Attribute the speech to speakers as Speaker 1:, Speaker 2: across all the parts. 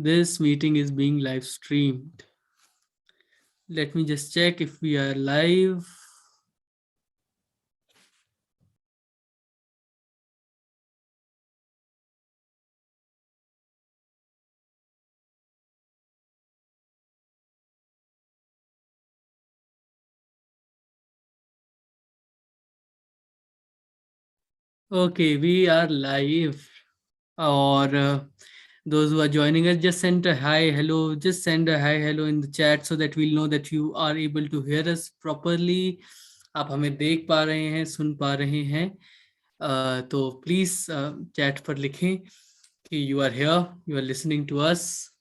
Speaker 1: This meeting is being live streamed. Let me just check if we are live. Okay, we are live. Or those who are joining us, just send a hi, hello. Just send a hi, hello in the chat so that we'll know that you are able to hear us properly. आप हमें देख पा रहे हैं, सुन पा रहे हैं. तो प्लीज चैट पर लिखें कि you are here, you are listening to us.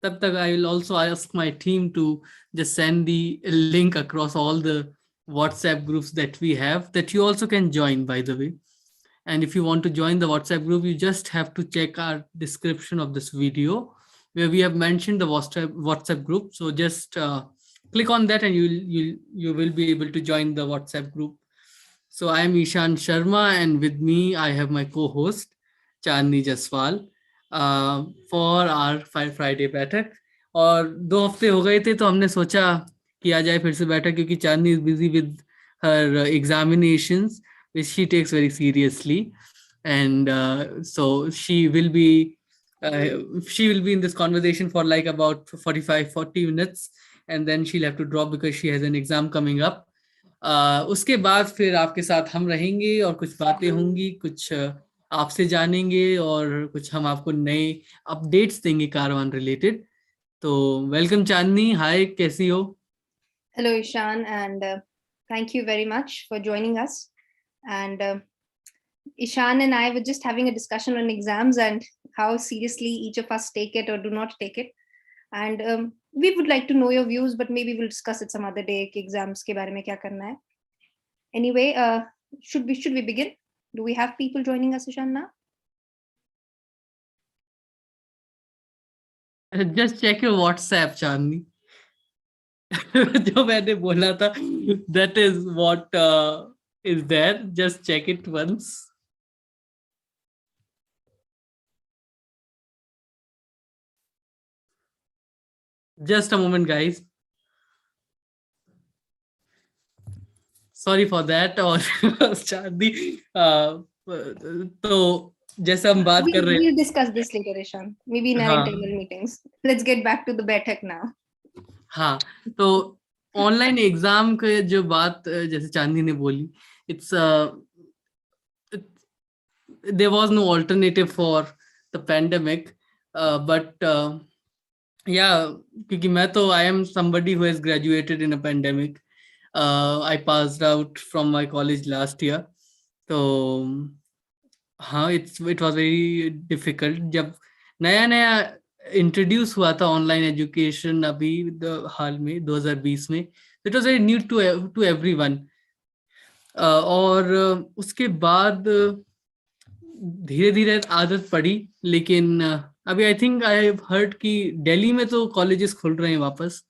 Speaker 1: तब तक I will also ask my team to just send the link across all the WhatsApp groups that we have, that you also can join, by the way. And if you want to join the WhatsApp group, you just have to check our description of this video where we have mentioned the WhatsApp group. So just click on that and you will be able to join the WhatsApp group. So I am Ishan Sharma, and with me I have my co-host Chandni Jaswal for our Friday Baithak. और 2 हफ्ते हो गए थे तो हमने सोचा किया जाए फिर से बैठक, क्योंकि Chandni is busy with her examinations which she takes very seriously, and so she will be in this conversation for like about 45-40 minutes, and then she'll have to drop because she has an exam coming up. उसके बाद फिर आपके साथ हम रहेंगे और कुछ बातें होंगी, कुछ आपसे जानेंगे और कुछ हम आपको नए अपडेट्स देंगे कारवान रिलेटेड. तो वेलकम चांदनी, हाय, कैसी हो?
Speaker 2: Hello Ishan, and thank you very much for joining us. And Ishan and I were just having a discussion on exams and how seriously each of us take it or do not take it. And we would like to know your views, but maybe we'll discuss it some other day. कि exams के बारे में क्या करना है. Anyway, should we begin? Do we have people joining us, Ishan, now?
Speaker 1: Just check your WhatsApp, चांदनी. जो मैंने बोला था, that is what is there. Just check it once. Just a moment, guys. Sorry for that. और चांदनी, तो जैसे हम बात कर रहे हैं,
Speaker 2: we'll discuss this later, Ishan. Maybe in our internal meetings. Let's get back to the Baithak now.
Speaker 1: हाँ, तो ऑनलाइन एग्जाम के जो बात जैसे चांदनी ने बोली, it's there was no alternative for the pandemic, but yeah, क्योंकि मैं तो I am somebody who has graduated in a pandemic. I passed out from my college last year. तो हाँ, it was very difficult. जब नया नया introduce हुआ था ऑनलाइन एजुकेशन अभी हाल में 2020 में, it was very new to everyone. और उसके बाद धीरे धीरे आदत पड़ी, लेकिन अभी I think I have heard कि दिल्ली में तो कॉलेजेस खुल रहे हैं वापस.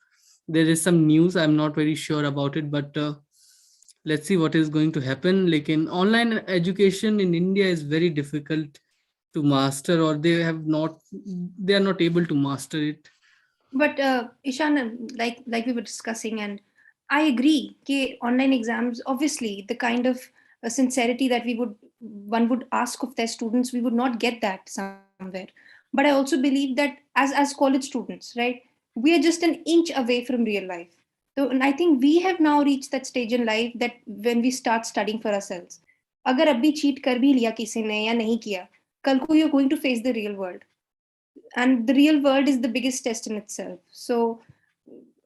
Speaker 1: There is some news, I am not very sure about it, but let's see what is going to happen. लेकिन online education in India is very difficult to master, or they are not able to master it.
Speaker 2: But Ishan, like we were discussing, and I agree that online exams, obviously the kind of sincerity that one would ask of their students, we would not get that somewhere. But I also believe that as college students, right, we are just an inch away from real life. So, and I think we have now reached that stage in life that when we start studying for ourselves, अगर अभी cheat कर भी लिया किसी ने या नहीं किया, कल को you're going to face the real world. And the real world is the biggest test in itself. So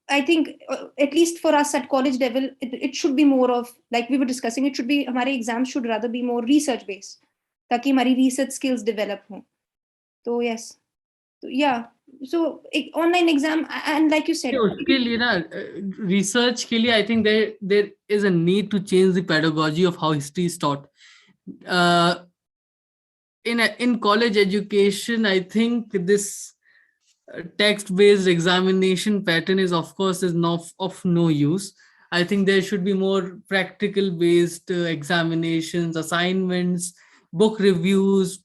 Speaker 2: I think at least for us at college level, it should be more of, like we were discussing, it should be, हमारे exams should rather be more research based, ताकि हमारी research skills develop हों. So yes, yeah. So online exam, and like you said,
Speaker 1: उसके लिए ना research के लिए I think there is a need to change the pedagogy of how history is taught. In college education, I think this text-based examination pattern is not of no use. I think there should be more practical-based examinations, assignments, book reviews,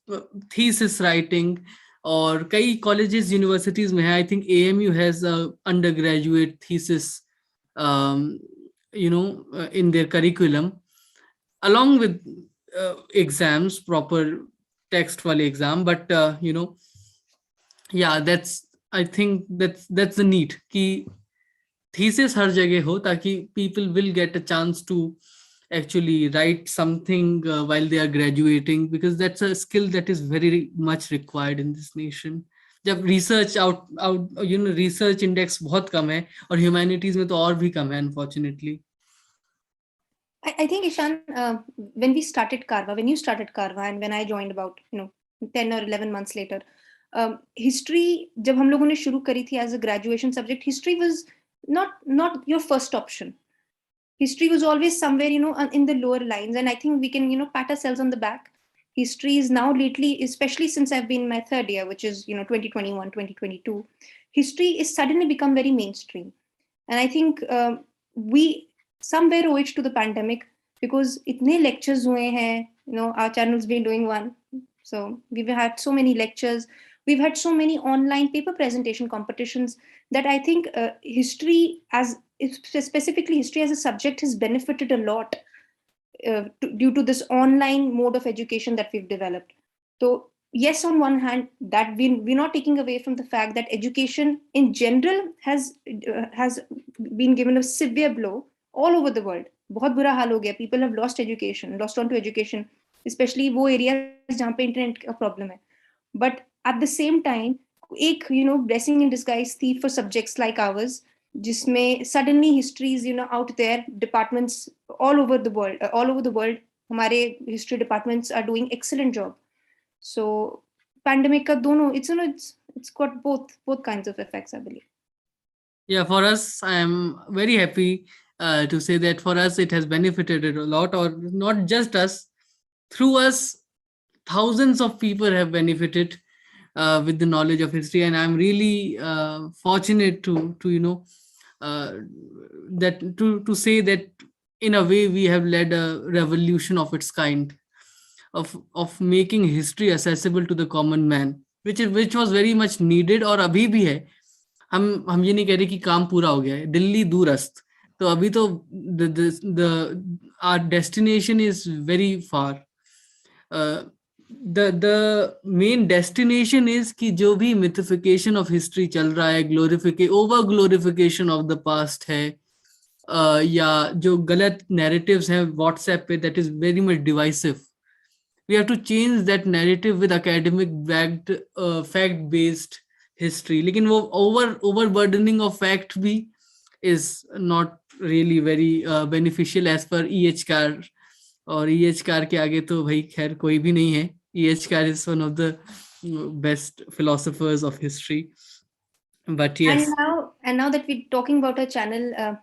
Speaker 1: thesis writing, और कई colleges universities में है. I think AMU has a undergraduate thesis, um, in their curriculum, along with exams, proper text wale exam. But yeah, that's, I think that's the need कि thesis हर जगह हो, ताकि people will get a chance to actually write something while they are graduating, because that's a skill that is very much required in this nation. जब research research index बहुत कम है, और humanities में तो और भी कम है, unfortunately.
Speaker 2: I think Ishan, when we started Carva, when you started Carva, and when I joined about 10 or 11 months later, history जब हम लोगों ने शुरू करी थी as a graduation subject, history was not your first option. History was always somewhere in the lower lines, and I think we can pat ourselves on the back. History is now lately, especially since I've been in my third year, which is 2021 2022, history is suddenly become very mainstream. And I think we somewhere owe it to the pandemic, because itne lectures hue hain, our channel's been doing one, so we've had so many lectures, we've had so many online paper presentation competitions, that I think history as specifically history as a subject has benefited a lot due to this online mode of education that we've developed. So yes, on one hand, that we're not taking away from the fact that education in general has been given a severe blow all over the world. बहुत बुरा हाल हो गया. People have lost education, lost onto education, especially वो areas जहाँ पे internet का problem है. But at the same time, एक blessing in disguise थी for subjects like ours, जिसमें suddenly histories out there, departments all over the world, हमारे history departments are doing excellent job. So pandemic का दोनों, it's got both kinds of effects, I believe.
Speaker 1: Yeah, for us, I am very happy to say that for us it has benefited a lot, or not just us. Through us, thousands of people have benefited with the knowledge of history, and I'm really fortunate to that to say that in a way we have led a revolution of its kind, of making history accessible to the common man, which was very much needed, और अभी भी है. हम ये नहीं कह रहे कि काम पूरा हो गया है, दिल्ली दूरस्थ, तो अभी तो our destination is very far. The main destination is कि जो भी mythification of history चल रहा है, over glorification of the past है, या जो गलत narratives हैं WhatsApp पे, that is very much divisive. We have to change that narrative with academic backed fact based history. लेकिन वो overburdening of fact भी is not really very beneficial as per EH car. और EH car के आगे तो भाई खैर कोई भी नहीं है. EH car is one of the best philosophers of history. But yes.
Speaker 2: And now that we're talking about our channel,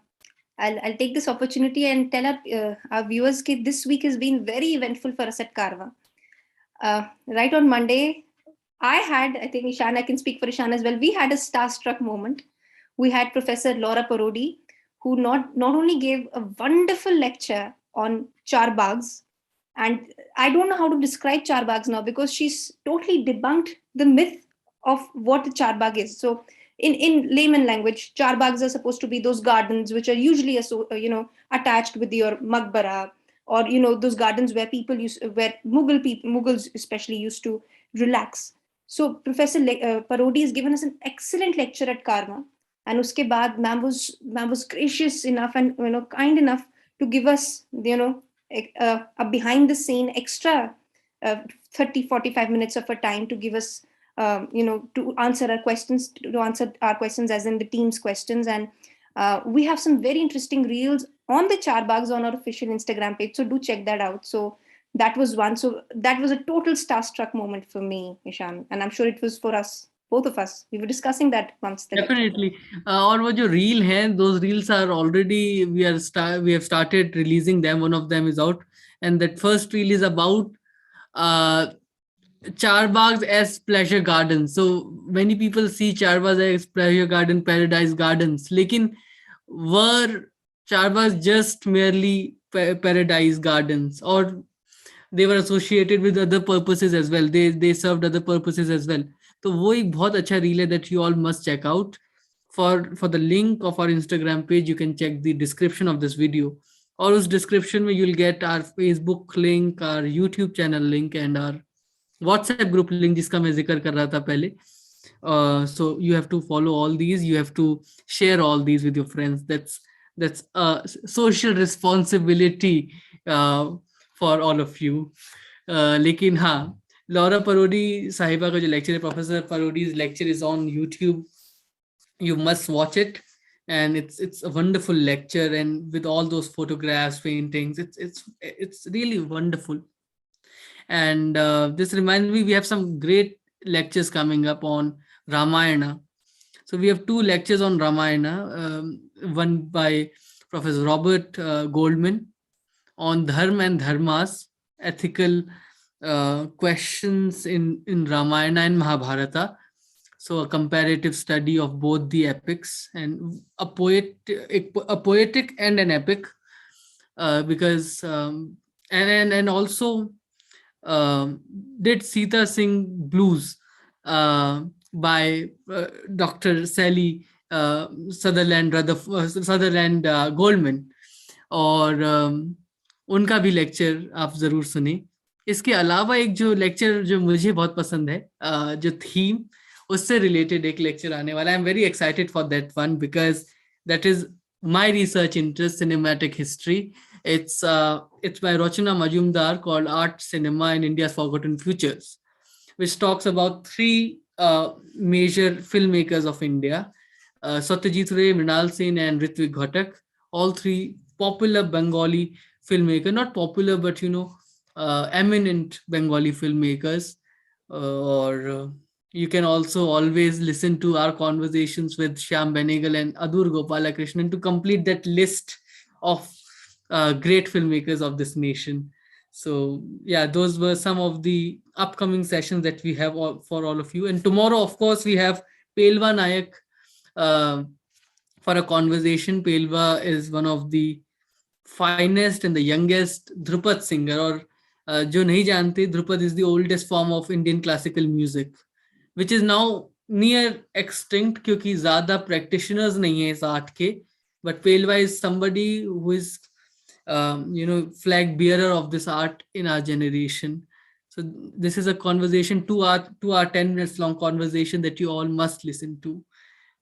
Speaker 2: I'll take this opportunity and tell our viewers that this week has been very eventful for us at Carva. Right on Monday, I think Ishan, I can speak for Ishan as well, we had a starstruck moment. We had Professor Laura Parodi, who not only gave a wonderful lecture on charbags, and I don't know how to describe charbags now, because she's totally debunked the myth of what a charbag is. So in layman language, charbags are supposed to be those gardens which are usually attached with your maqbara, or those gardens where where Mughals especially used to relax. So Professor Parodi has given us an excellent lecture at Karma, and uske baad ma'am was gracious enough and kind enough to give us a behind the scene extra 30-45 minutes of her time to give us to answer our questions, as in the team's questions. And we have some very interesting reels on the charbags on our official Instagram page, so do check that out. So that was one. So that was a total starstruck moment for me, Ishan, and I'm sure it was for us, both of us. We were discussing that once.
Speaker 1: Definitely. और वो जो reel हैं, those reels are already we have started releasing them. One of them is out, and that first reel is about charbags as pleasure gardens. So many people see charbags as pleasure garden, paradise gardens. लेकिन were charbags just merely paradise gardens, or they were associated with other purposes as well. They served other purposes as well. तो वो एक बहुत अच्छा reel है that you all must check out. For the link of our Instagram page, you can check the description of this video. और उस description में you'll get our Facebook link, our YouTube channel link, and our WhatsApp group link जिसका मैं जिक्र कर रहा था पहले. So you have to follow all these. You have to share all these with your friends. That's social responsibility uh, for all of you. लेकिन हाँ, Laura परोडी साहिबा का जो लेक्चर है, professor Parodi's lecture is on YouTube. You must watch it, and it's a wonderful lecture, and with all those photographs, paintings, it's really wonderful. And this reminds me, we have some great lectures coming up on Ramayana. So we have two lectures on Ramayana, one by Professor Robert Goldman on Dharma and Dharmas, ethical questions in Ramayana and Mahabharata. So a comparative study of both the epics, and a poetic and an epic, because and also did Sita Singh Blues by Dr. Sally Sutherland Goldman, और उनका भी lecture आप जरूर सुने. इसके अलावा एक जो लेक्चर जो मुझे बहुत पसंद है, जो थीम उससे रिलेटेड एक लेक्चर आने वाला है. I am very excited for that one because that is my research interest, cinematic history. It's by Rochana Majumdar, called Art Cinema in India's Forgotten Futures, which talks about three major filmmakers of India, Satyajit Ray, Mrinal Sen, and Ritwik Ghatak. All three popular Bengali filmmakers, not popular, but eminent Bengali filmmakers. Or you can also always listen to our conversations with Shyam Benegal and Adur Gopalakrishnan to complete that list of great filmmakers of this nation. So yeah, those were some of the upcoming sessions that we have for all of you. And tomorrow, of course, we have Pelva Nayak for a conversation. Pelva is one of the finest and the youngest Dhrupad singer. Or जो नहीं जानते, Dhrupad is the oldest form of Indian classical music, which is now near extinct क्योंकि ज़्यादा practitioners नहीं है इस art के. But Pelva is somebody who is flag bearer of this art in our generation. So this is a conversation, 2 hour 10 minutes long conversation that you all must listen to.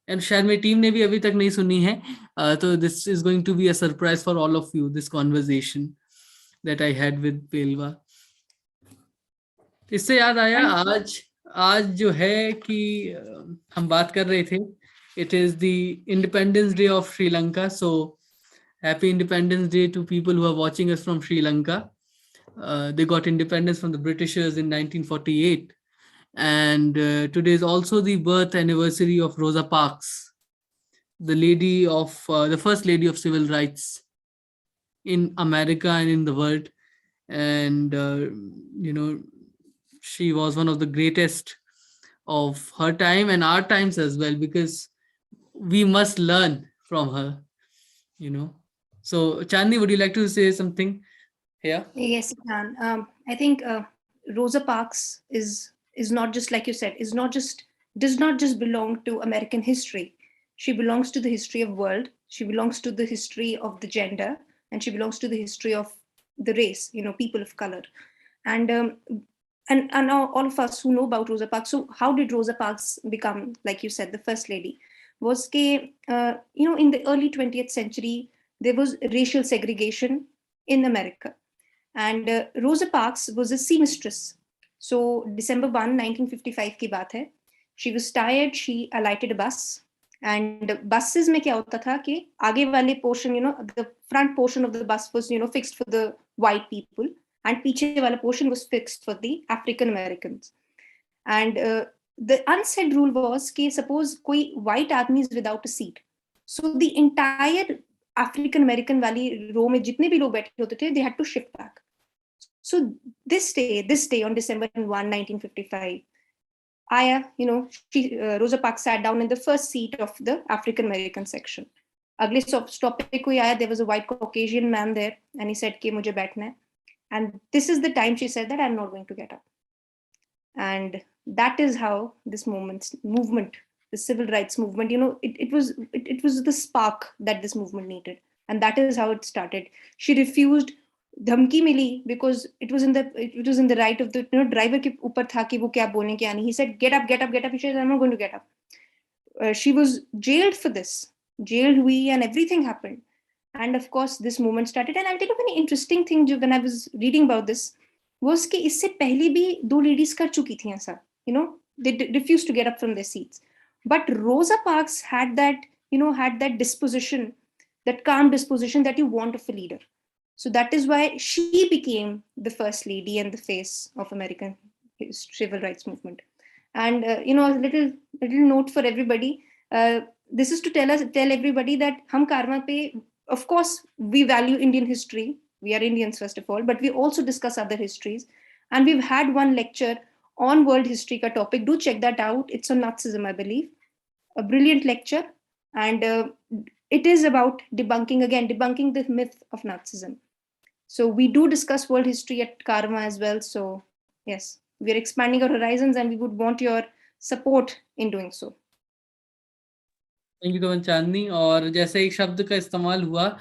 Speaker 1: And शायद मेरी team ने भी अभी तक नहीं सुनी है, तो this is going to be a surprise for all of you, this conversation that I had with Pelva. इससे याद आया, आज जो है कि हम बात कर रहे थे, it is the Independence Day of Sri Lanka. So happy Independence Day to people who are watching us from Sri Lanka. They got independence from the Britishers in 1948. And today is also the birth anniversary of Rosa Parks, the first lady of civil rights in America and in the world. And, she was one of the greatest of her time and our times as well, because we must learn from her, So, Chandni, would you like to say something here?
Speaker 2: Yes, I can. I think Rosa Parks is not just, like you said, does not just belong to American history. She belongs to the history of world. She belongs to the history of the gender, and she belongs to the history of the race. People of color, and now all of us who know about Rosa Parks. So, how did Rosa Parks become, like you said, the first lady? Was in the early 20th century, there was racial segregation in America. And Rosa Parks was a seamstress. So December 1, 1955 की बात है. She was tired, she alighted a bus. And buses में क्या होता था कि आगे वाले portion, the front portion of the bus was, fixed for the white people. And पीछे वाला portion was fixed for the African Americans. And the unsaid rule was कि suppose कोई white army is without a seat. So the entire African American वाली row में जितने भी लोग बैठे होते थे, they had to shift back. So this day on December 1, 1955, Aya, Rosa Parks sat down in the first seat of the African American section. अगले stop पे कोई आया, there was a white Caucasian man there, and he said कि मुझे बैठना है. And this is the time she said that I'm not going to get up. And that is how this movement, the civil rights movement, it was the spark that this movement needed. And that is how it started. She refused. धमकी मिली because it was in the right of the driver के ऊपर था कि वो क्या बोलने क्या नहीं. He said get up, get up, get up. She said I'm not going to get up. She was jailed for this, jailed hui, and everything happened. And of course, this movement started. And I'll tell you a very interesting thing when I was reading about this was कि इससे पहले भी दो ladies कर चुकी थी ऐसा. They refused to get up from their seats. But Rosa Parks had that disposition, that calm disposition that you want of a leader. So that is why she became the first lady and the face of American civil rights movement. And a little note for everybody. This is to tell everybody that hum karma pe, of course, we value Indian history. We are Indians first of all, but we also discuss other histories. And we've had one lecture on world history ka topic. Do check that out. It's on Nazism, I believe. A brilliant lecture, and it is about debunking the myth of Nazism. So we do discuss world history at Karma as well. So yes, we are expanding our horizons, and we would want your support in doing so.
Speaker 1: Thank you come on Chandni. और जैसे एक शब्द का इस्तेमाल हुआ,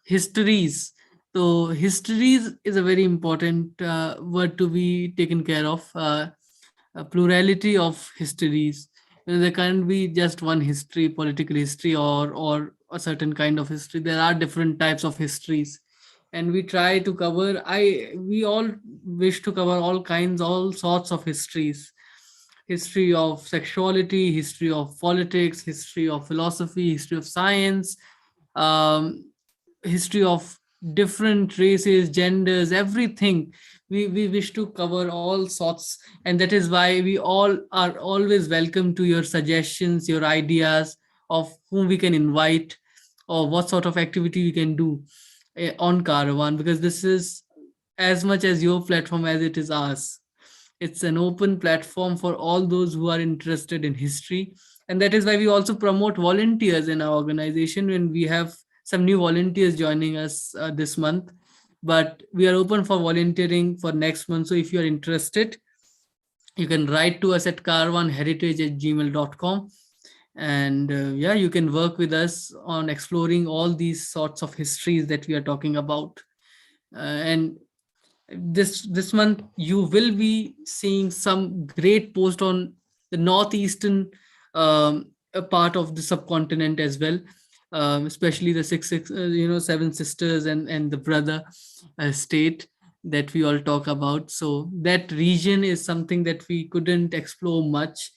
Speaker 1: histories, तो histories is a very important word to be taken care of. Plurality of histories. There can't be just one history, political history, or a certain kind of history. There are different types of histories, and we try to cover. We all wish to cover all sorts of histories. History of sexuality, history of politics, history of philosophy, history of science, um, history of different races, genders, everything. We wish to cover all sorts, and that is why we all are always welcome to your suggestions, your ideas of whom we can invite or what sort of activity we can do on Caravan, because this is as much as your platform as it is ours. It's an open platform for all those who are interested in history. And that is why we also promote volunteers in our organization. When we have some new volunteers joining us this month, but we are open for volunteering for next month. So if you are interested, you can write to us at carvanheritage@gmail.com. And yeah, you can work with us on exploring all these sorts of histories that we are talking about. And this month you will be seeing some great post on the northeastern a part of the subcontinent as well, especially the seven sisters and the brother state that we all talk about. So that region is something that we couldn't explore much,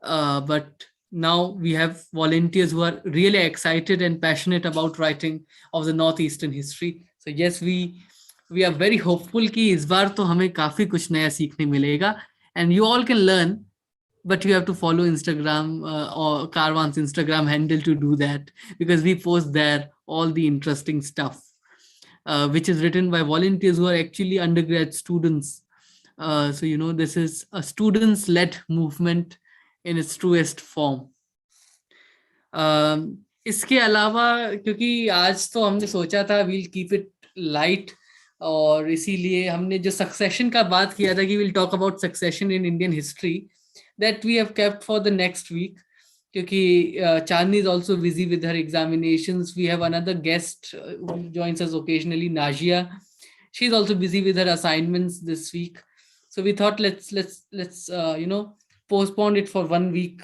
Speaker 1: but now we have volunteers who are really excited and passionate about writing of the northeastern history. So yes, we are very hopeful कि इस बार तो हमें काफी कुछ नया सीखने मिलेगा. And you all can learn, but you have to follow Instagram or Carvan's Instagram handle to do that, because we post there all the interesting stuff, which is written by volunteers who are actually undergrad students. So this is a students led movement in its truest form. इसके अलावा, क्योंकि आज तो हमने सोचा था we'll keep it light, और इसीलिए हमने जो सक्सेशन का बात किया था कि we'll talk about succession in Indian history, that we have kept for the next week, क्योंकि Chandni is also busy with her examinations. We have another guest who joins us occasionally, Najia. She's also busy with her assignments this week. So we thought let's postpone it for 1 week.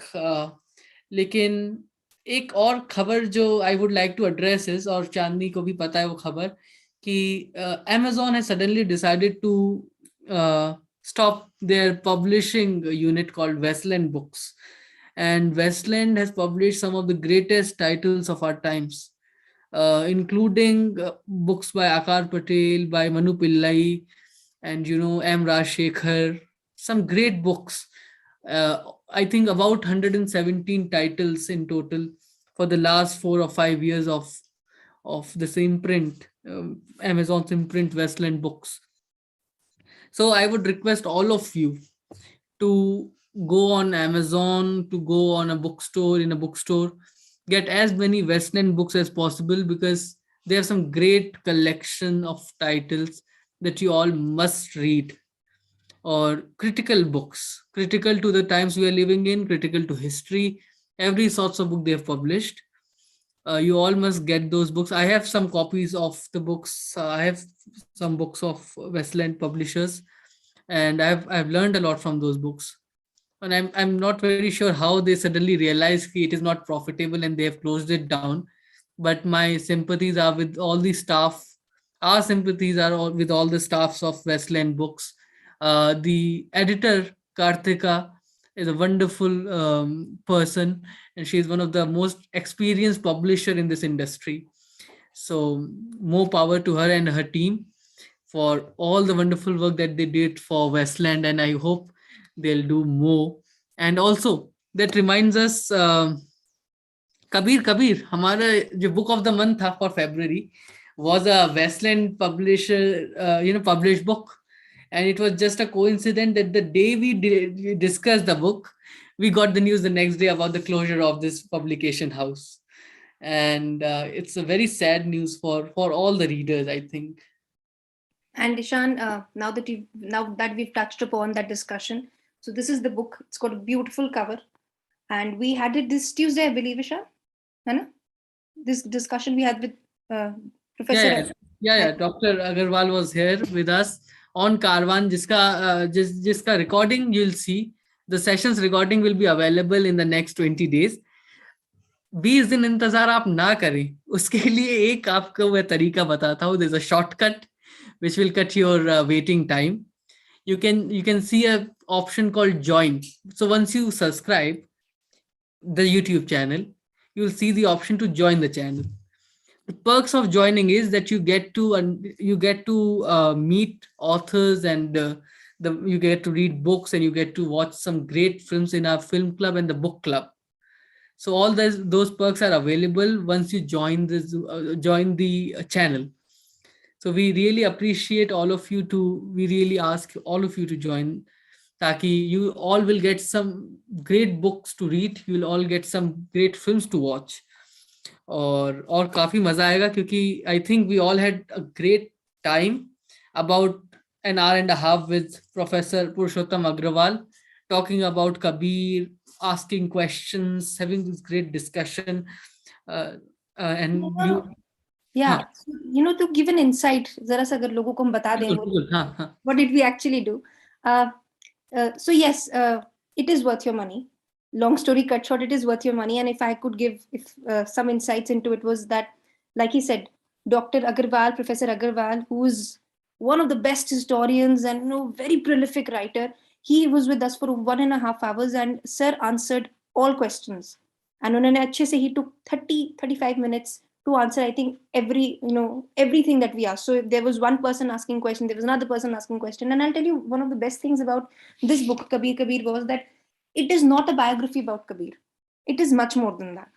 Speaker 1: लेकिन एक और खबर जो I would like to address is, और चांदनी को भी पता है वो खबर, कि Amazon has suddenly decided to stop their publishing unit called Westland Books. And Westland has published some of the greatest titles of our times, including books by Akar Patel, by Manu Pillai, and M. Rajshekhar, some great books. I think about 117 titles in total for the last 4 or 5 years of this imprint, Amazon's imprint, Westland Books. So I would request all of you to go on Amazon, to go on a bookstore, get as many Westland books as possible, because they have some great collection of titles that you all must read, or critical books, critical to the times we are living in, critical to history, every sorts of book they have published. You all must get those books. I have some copies of the books. I have some books of Westland publishers, and I've learned a lot from those books. And I'm not very sure how they suddenly realized that it is not profitable and they have closed it down. But my sympathies are with all the staff. Our sympathies are all with all the staffs of Westland Books. The editor Karthika is a wonderful person, and she is one of the most experienced publisher in this industry. So more power to her and her team for all the wonderful work that they did for Westland, and I hope they'll do more. And also, that reminds us, Kabir, हमारा जो book of the month था for February was a Westland publisher, published book, and it was just a coincidence that the day we discussed the book, we got the news the next day about the closure of this publication house, and it's a very sad news for all the readers, I think.
Speaker 2: And Ishan, now that we've touched upon that discussion, so this is the book. It's got a beautiful cover, and we had it this Tuesday, I believe, Ishan. Hai. This discussion we had with
Speaker 1: Yeah,
Speaker 2: Professor.
Speaker 1: yeah. Dr. Agarwal was here with us on Carvan, jiska recording you'll see. The sessions recording will be available in the next 20 days. 20 दिन इंतजार आप ना करें, उसके लिए एक आपको मैं तरीका बताता हूँ. There's a shortcut which will cut your waiting time. You can see a option called join. So once you subscribe the YouTube channel, you'll see the option to join the channel. The perks of joining is that you get to meet authors, and you get to read books, and you get to watch some great films in our film club and the book club. So all those perks are available once you join the channel. So we really appreciate all of you to we really ask all of you to join, ताकि you all will get some great books to read, you will all get some great films to watch. और काफी मजा आएगा, क्योंकि I think we all had a great time, about an hour and a half with Professor Purushottam Agrawal, talking about Kabir, asking questions, having this great discussion, and you.
Speaker 2: Yeah, to give an insight, जरा सा अगर लोगों को हम बता दें, what did we actually do? So yes, it is worth your money. Long story cut short, it is worth your money. And if I could give some insights into it, was that, like he said, Dr. Agarwal, Professor Agarwal, who is one of the best historians and very prolific writer, he was with us for 1.5 hours, and sir answered all questions. And he took 35 minutes to answer, I think, everything that we asked. So if there was one person asking question, there was another person asking question. And I'll tell you, one of the best things about this book, Kabir was that it is not a biography about Kabir. It is much more than that.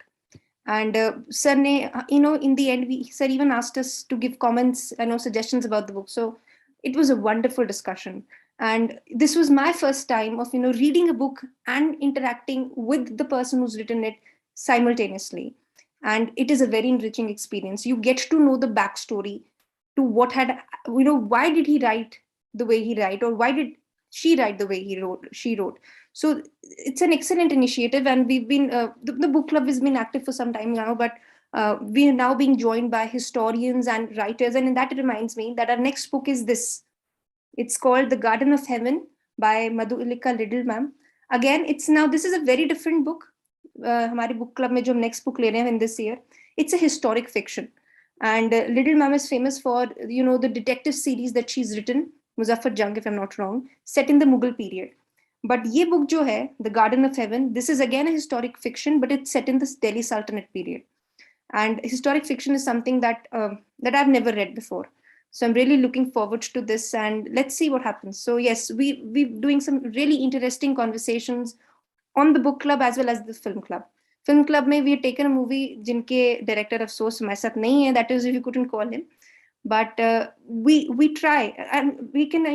Speaker 2: And sir ne, in the end, sir even asked us to give comments, suggestions about the book. So it was a wonderful discussion. And this was my first time of reading a book and interacting with the person who's written it simultaneously. And it is a very enriching experience. You get to know the backstory to what had, why did he write the way he write, or why did she write the way she wrote. So it's an excellent initiative, and we've been the book club has been active for some time now, but we are now being joined by historians and writers. And that reminds me that our next book is this. It's called The Garden of Heaven by Madhulika Liddle ma'am. Again, this is a very different book. हमारे book club में जो हम next book ले रहे हैं in this year, it's a historic fiction. And Liddle ma'am is famous for the detective series that she's written, Muzaffar Jung, if I'm not wrong, set in the Mughal period. But ये book जो है, The Garden of Heaven, this is again a historic fiction, but it's set in this Delhi Sultanate period. And historic fiction is something that I've never read before. So I'm really looking forward to this, and let's see what happens. So yes, we're doing some really interesting conversations on the book club as well as the film club. Film club में we have taken a movie जिनके director अफसोस हमारे साथ नहीं है, that is if you couldn't call him, but we try, and we can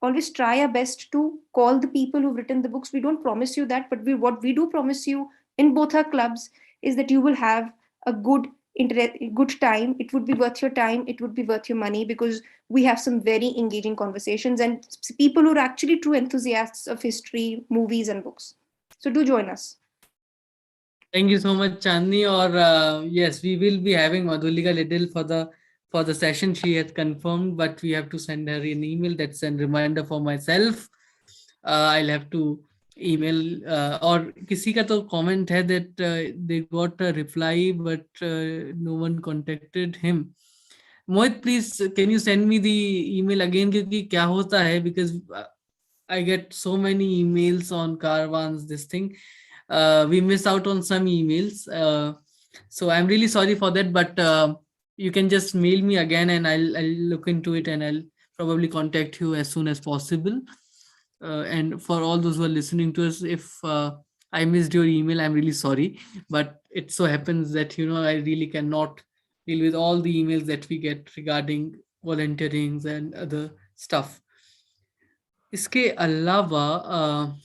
Speaker 2: always try our best to call the people who've written the books. We don't promise you that, but what we do promise you in both our clubs is that you will have a good good time. It would be worth your time. It would be worth your money, because we have some very engaging conversations and people who are actually true enthusiasts of history, movies, and books. So do join us.
Speaker 1: Thank you so much, Chandni. Or yes, we will be having Madhulika Little for the session. She had confirmed, but we have to send her an email. That's a reminder for myself. I'll have to email or किसी का तो comment है that they got a reply but no one contacted him. Mohit, please can you send me the email again क्योंकि क्या होता है because I get so many emails on caravans this thing. We miss out on some emails. So I'm really sorry for that, but you can just mail me again and I'll look into it and I'll probably contact you as soon as possible. And for all those who are listening to us, if I missed your email, I'm really sorry. But it so happens that, I really cannot deal with all the emails that we get regarding volunteerings and other stuff. इसके अलावा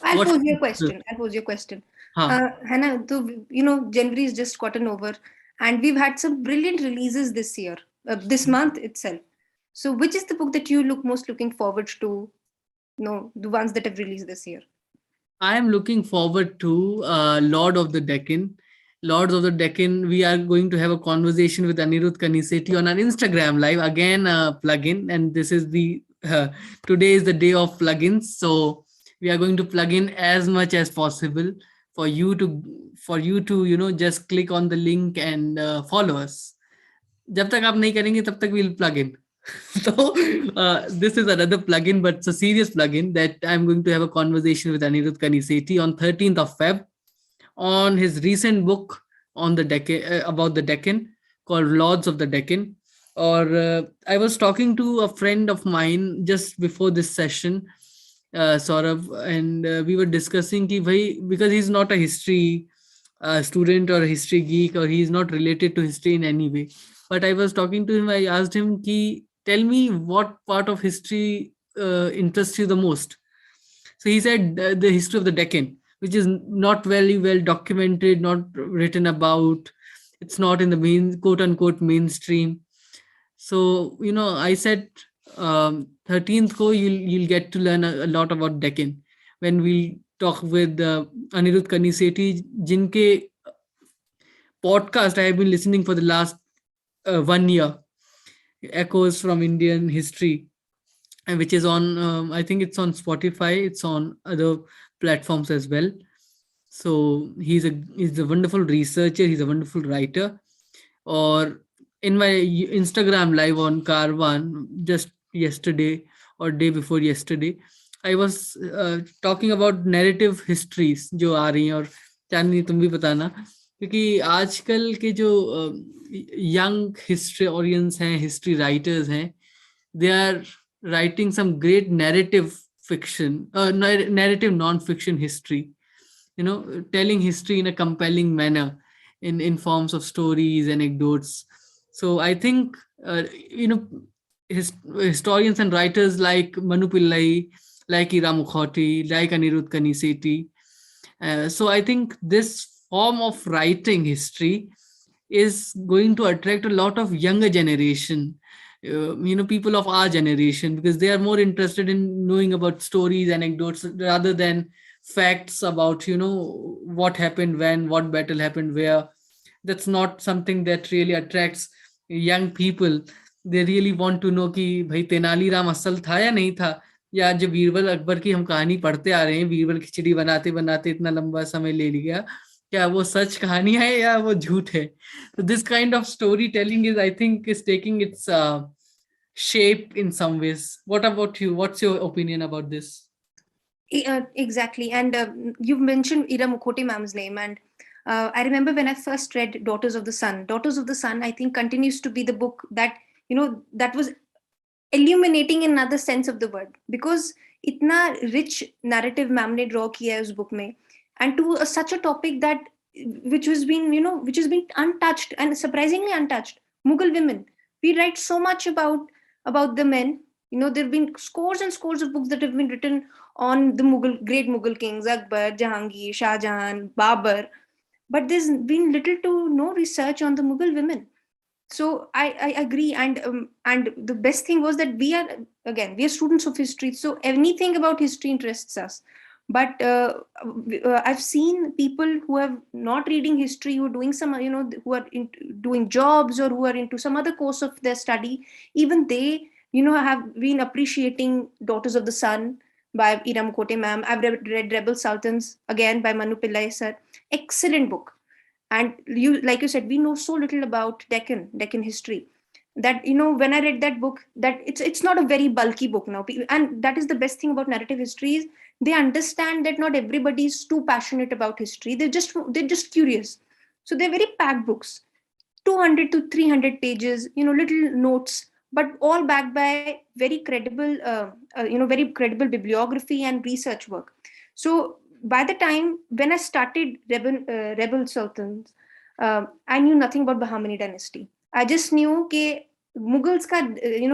Speaker 2: I'll
Speaker 1: what
Speaker 2: pose you a question. I'll pose you a question.
Speaker 1: हाँ
Speaker 2: Hannah, January is just gotten over, and we've had some brilliant releases this year, this month itself. So, which is the book that you most looking forward to? The ones that have released this year.
Speaker 1: I am looking forward to Lord of the Deccan. Lords of the Deccan, we are going to have a conversation with Anirudh Kaniseti on our Instagram live. Again, plugin, and this is today is the day of plugins. So we are going to plug in as much as possible for you to just click on the link and follow us. जब तक आप नहीं करेंगे तब तक we'll plug in. So this is another plugin, but it's a serious plugin that I'm going to have a conversation with Anirudh Kaniseti on 13th of Feb on his recent book on the Deccan about the Deccan called Lords of the Deccan. Or I was talking to a friend of mine just before this session, Saurabh, and we were discussing ki bhai, because he's not a history student or a history geek, or he's not related to history in any way. But I was talking to him. I asked him, ki, tell me what part of history interests you the most. So he said the history of the Deccan, which is not very well documented, not written about. It's not in the main quote unquote mainstream. So I said 13th ko you'll get to learn a lot about Deccan when we talk with Anirudh Kaniseti, jinke podcast I have been listening for the last 1 year, Echoes from Indian History, and which is on I think it's on Spotify, it's on other platforms as well. So he's a wonderful researcher, he's a wonderful writer. Or in my Instagram live on Carvan just yesterday or day before yesterday, I was talking about narrative histories जो आ रही हैं. और चांदनी तुम भी बताना, क्योंकि आजकल के जो यंग हिस्टोरियंस हैं, हिस्ट्री राइटर्स हैं, they are writing some great narrative fiction, narrative non-fiction history, telling history in a compelling manner in forms of stories, anecdotes. So I think historians and writers like Manu Pillai, like Ira Mukhoti, like Anirudh Kaniseti. So I think this form of writing history is going to attract a lot of younger generation, people of our generation, because they are more interested in knowing about stories, anecdotes, rather than facts about what happened when, what battle happened where. That's not something that really attracts young people. They really want to know कि भाई तेनाली राम असल था या नहीं था, या जो बीरबल अकबर की हम कहानी पढ़ते आ रहे हैं, बीरबल खिचड़ी बनाते बनाते इतना लंबा समय ले लिया, क्या वो सच कहानी है या वो झूठ है. So this kind of storytelling is, I think, is taking its shape in some ways. What about you? What's your opinion about this?
Speaker 2: Exactly. And you've mentioned Ira Mukhote ma'am's name. And I remember when I first read Daughters of the Sun. Daughters of the Sun, I think, continues to be the book that, that was illuminating in another sense of the word. Because itna rich narrative ma'am ne draw kiya hai us book mein. And to such a topic that, which has been untouched and surprisingly untouched. Mughal women. We write so much about the men. There have been scores and scores of books that have been written on the great Mughal kings, Akbar, Jahangir, Shah Jahan, Babur. but there's been little to no research on the Mughal women. So I agree, and the best thing was that we are students of history, so anything about history interests us. But I've seen people who have not reading history, who are doing some, who are doing jobs, or who are into some other course of their study. Even they, have been appreciating Daughters of the Sun by Ira Mukote ma'am. I've read Rebel Sultans again by Manu Pillai sir. Excellent book. And you, like you said, we know so little about Deccan history, that when I read that book, that it's not a very bulky book now. And that is the best thing about narrative histories. They understand that not everybody is too passionate about history. They're just curious. So they're very packed books, 200 to 300 pages, little notes, but all backed by very credible, very credible bibliography and research work. So by the time when I started Rebel Sultans, I knew nothing about Bahmani dynasty. I just knew कि Mughals का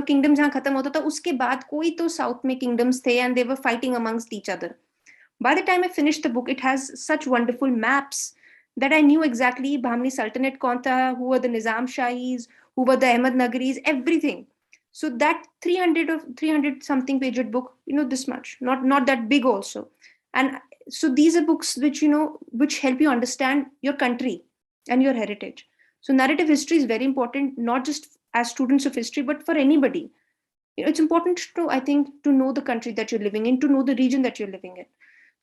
Speaker 2: kingdom जहाँ खत्म होता था, उसके बाद कोई तो साउथ में किंगडम्स थे, and they were fighting amongst each other. By the time I finished the book, it has such wonderful maps that I knew exactly Bahmani Sultanate kaun tha, who were the Nizam Shahis, who were the Ahmad Nagaris, everything. So that 300 something page book, this much, not that big also. And so these are books which, which help you understand your country and your heritage. So narrative history is very important, not just as students of history, but for anybody. It's important to, I think, to know the country that you're living in, to know the region that you're living in.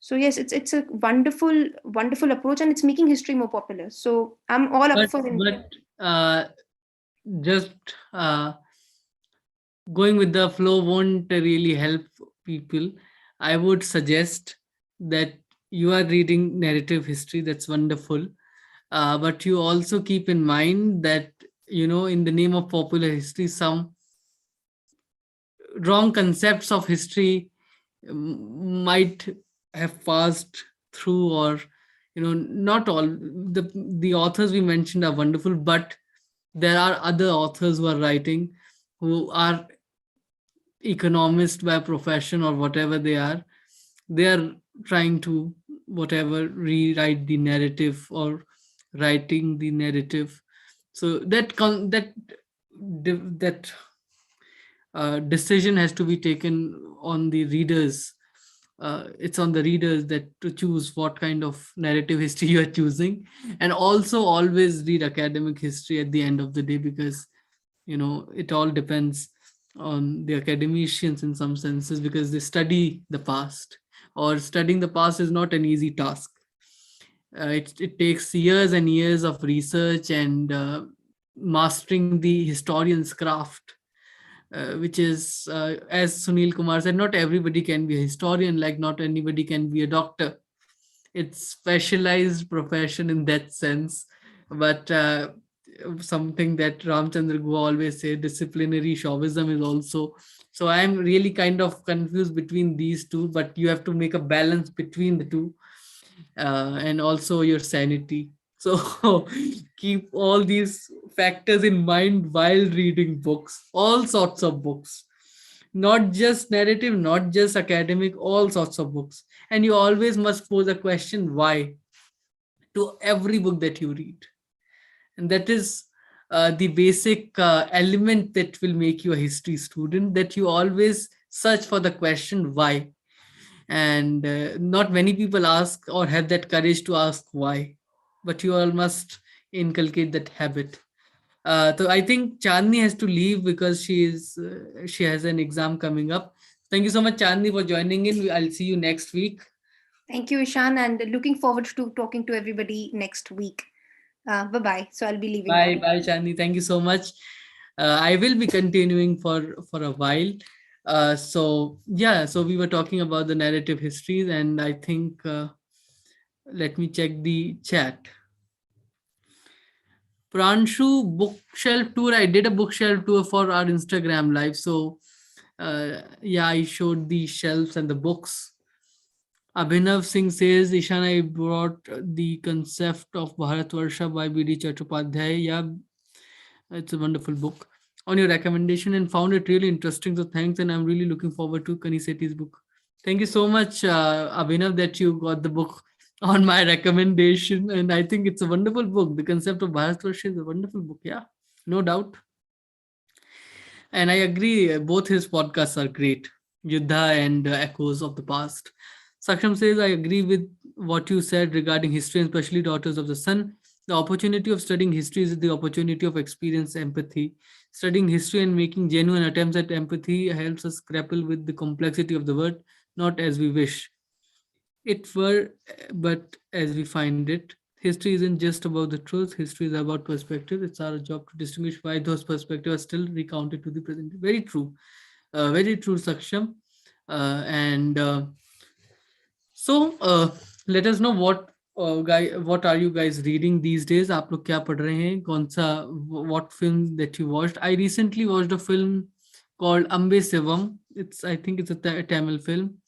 Speaker 2: So yes, it's a wonderful approach, and it's making history more popular. So I'm all up for it.
Speaker 1: But just going with the flow won't really help people. I would suggest that you are reading narrative history. That's wonderful. But you also keep in mind that, in the name of popular history, some wrong concepts of history might have passed through, or not all the authors we mentioned are wonderful, but there are other authors who are writing, who are economists by profession or whatever they are trying to whatever rewrite the narrative or writing the narrative. So that decision has to be taken on the readers. It's on the readers that to choose what kind of narrative history you are choosing, and also always read academic history at the end of the day, because it all depends on the academicians in some senses, because they study the past, or studying the past is not an easy task. It takes years and years of research and mastering the historian's craft, which is, as Sunil Kumar said, not everybody can be a historian, like not anybody can be a doctor. It's specialized profession in that sense. But something that Ramchandra Guha always say, disciplinary chauvinism is also. So I'm really kind of confused between these two, but you have to make a balance between the two, and also your sanity. So keep all these factors in mind while reading books, all sorts of books, not just narrative, not just academic, all sorts of books. And you always must pose a question why to every book that you read. And that is the basic element that will make you a history student, that you always search for the question why. And not many people ask or have that courage to ask why, but you all must inculcate that habit. So I think Chandni has to leave because she has an exam coming up. Thank you so much, Chandni, for joining in. I'll see you next week.
Speaker 2: Thank you, Ishan, and looking forward to talking to everybody next week. Bye bye. So I'll be leaving now.
Speaker 1: Bye, bye, Chandni. Thank you so much. I will be continuing for a while. So we were talking about the narrative histories, and I think let me check the chat. Pranshu, bookshelf tour. I did a bookshelf tour for our Instagram live. So yeah, I showed the shelves and the books. Abhinav Singh says, Ishan, I brought the concept of Bharatvarsha by B.D. Chattopadhyay. Yeah, it's a wonderful book on your recommendation and found it really interesting. So thanks, and I'm really looking forward to Kani Sethi's book. Thank you so much, Abhinav, that you got the book on my recommendation, and I think it's a wonderful book. The concept of Bharatvarsha is a wonderful book. Yeah, no doubt. And I agree, both his podcasts are great. Yuddha and Echoes of the Past. Saksham says, I agree with what you said regarding history, and especially Daughters of the Sun. The opportunity of studying history is the opportunity of experience empathy. Studying history and making genuine attempts at empathy helps us grapple with the complexity of the world, not as we wish it were, but as we find it. History isn't just about the truth, history is about perspective. It's our job to distinguish why those perspectives are still recounted to the present. Very true, Saksham. And so, let us know what are you guys reading these days? आप लोग क्या पढ़ रहे हैं? कौन सा what film that you watched? I recently watched a film called Ambe Sivam. I think it's a Tamil film.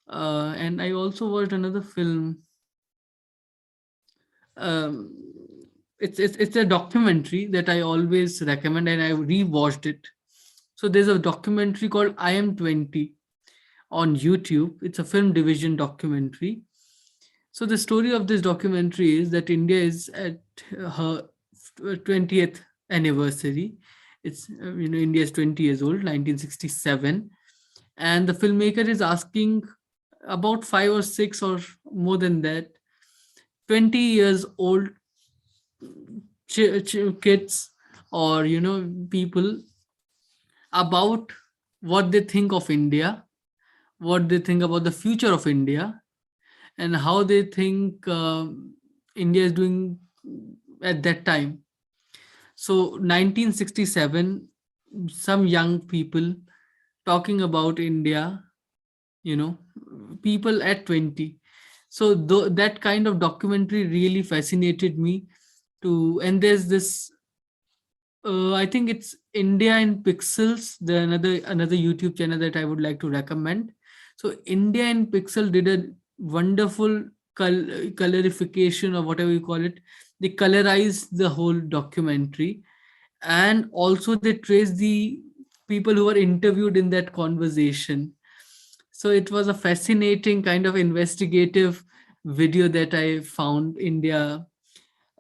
Speaker 1: And I also watched another film. Um, it's a documentary that I always recommend, and I rewatched it. So there's a documentary called I Am 20 on YouTube. It's a film division documentary. So the story of this documentary is that India is at her 20th anniversary. It's India is 20 years old, 1967, and the filmmaker is asking about 5 or 6 or more than that 20 years old kids, or people, about what they think of India, what they think about the future of India, and how they think India is doing at that time. So 1967, some young people talking about India, you know people at 20. So that kind of documentary really fascinated me. And there's this, I think it's India in Pixels, the another YouTube channel that I would like to recommend. So India in Pixel did a wonderful colorification, or whatever you call it. They colorized the whole documentary, and also they traced the people who were interviewed in that conversation. So it was a fascinating kind of investigative video that I found India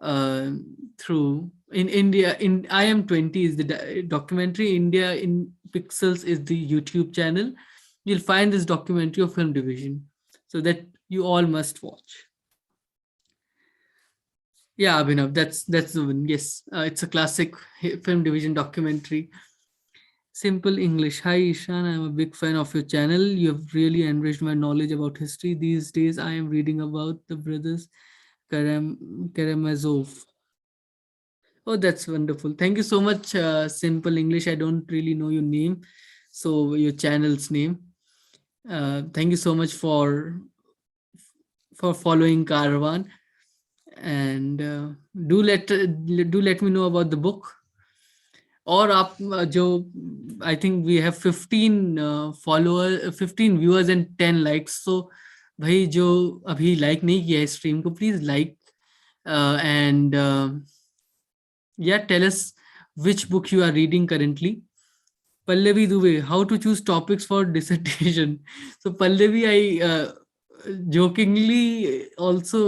Speaker 1: uh, through in India. In I Am 20 is the documentary. India in Pixels is the YouTube channel. You'll find this documentary of film division, so that you all must watch. Yeah, Abhinav, that's the one. Yes, it's a classic film division documentary. Simple English. Hi Ishan, I'm a big fan of your channel. You have really enriched my knowledge about history. These days, I am reading about the brothers Karamazov. Oh, that's wonderful. Thank you so much, Simple English. I don't really know your name, so your channel's name. Thank you so much for following Caravan, and do let me know about the book. और आप जो I think we have 15 follower 15 viewers and 10 likes. So भाई जो अभी like नहीं किया है stream को, प्लीज लाइक एंड या tell us which book you are reading currently. Pallavi Dubey, how to choose topics for dissertation. So Pallavi, I jokingly also,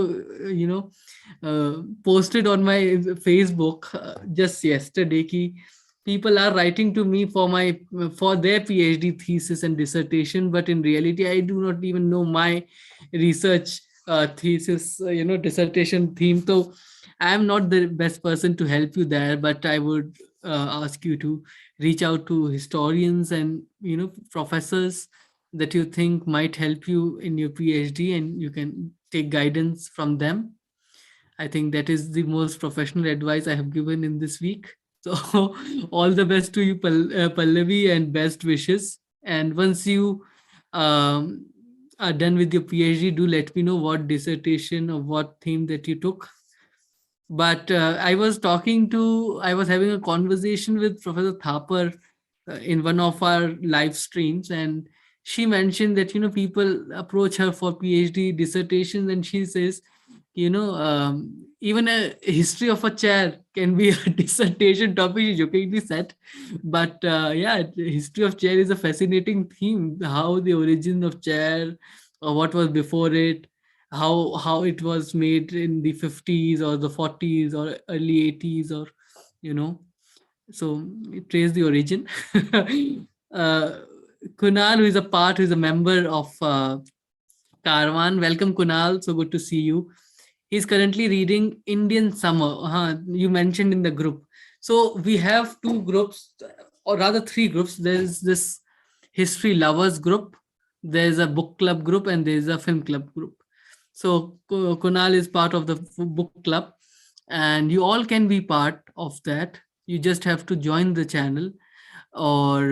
Speaker 1: posted on my Facebook just yesterday ki people are writing to me for their PhD thesis and dissertation, but in reality, I do not even know my research thesis, dissertation theme. So I am not the best person to help you there, but I would ask you to reach out to historians and professors that you think might help you in your PhD, and you can take guidance from them. I think that is the most professional advice I have given in this week. So all the best to you, Pallavi, and best wishes. And once you um, are done with your PhD, do let me know what dissertation or what theme that you took. But I was having a conversation with Professor Thapar in one of our live streams, and she mentioned that people approach her for PhD dissertations, and she says, even a history of a chair can be a dissertation topic. She jokingly said, but yeah, the history of chair is a fascinating theme. How the origin of chair, or what was before it, how it was made in the 50s or the 40s or early 80s, or you know. So trace the origin. uh, Kunal, who is a member of Caravan. Welcome, Kunal. So good to see you. He's currently reading Indian Summer. You mentioned in the group. So we have two groups, or rather three groups. There's this history lovers group, there's a book club group, and there's a film club group. So Kunal is part of the book club, and you all can be part of that. You just have to join the channel, or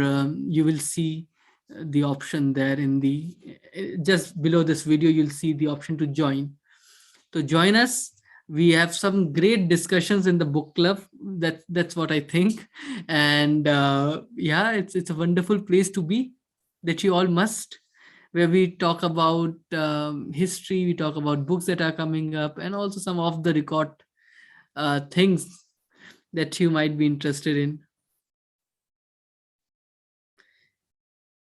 Speaker 1: you will see the option there in the just below this video. You'll see the option to join. So join us. We have some great discussions in the book club. That's what I think. And yeah, it's a wonderful place to be, that you all must, where we talk about history, we talk about books that are coming up, and also some off the record things that you might be interested in.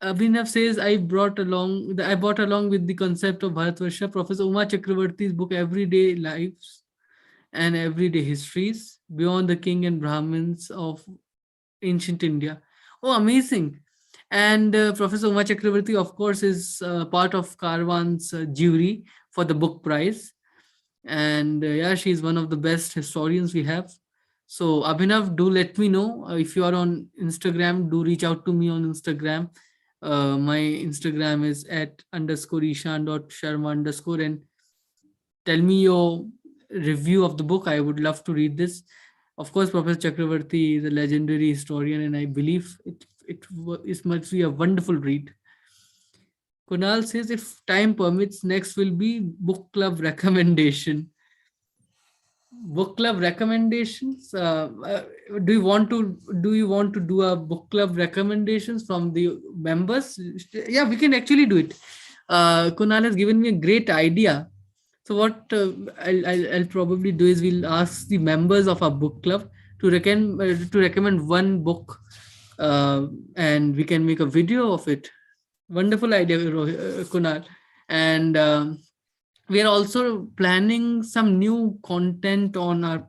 Speaker 1: Abhinav says, I brought along with the concept of Bharatvarsha Professor Uma Chakravarti's book Everyday Lives and Everyday Histories Beyond the King and Brahmins of Ancient India. Oh, amazing. And Professor Uma Chakravarti, of course, is part of Carvan's jury for the book prize. And yeah, she's one of the best historians we have. So Abhinav, do let me know if you are on Instagram. Do reach out to me on Instagram. My Instagram is at underscore ishan.sharma underscore, and tell me your review of the book. I would love to read this. Of course, Professor Chakravarti is a legendary historian, and I believe it must be a wonderful read. Kunal says, if time permits, next will be book club recommendation. Book club recommendations. Do you want to do a book club recommendations from the members? Yeah, we can actually do it. Kunal has given me a great idea. So what I'll probably do is we'll ask the members of our book club to recommend one book, and we can make a video of it. Wonderful idea, Kunal. And we are also planning some new content on our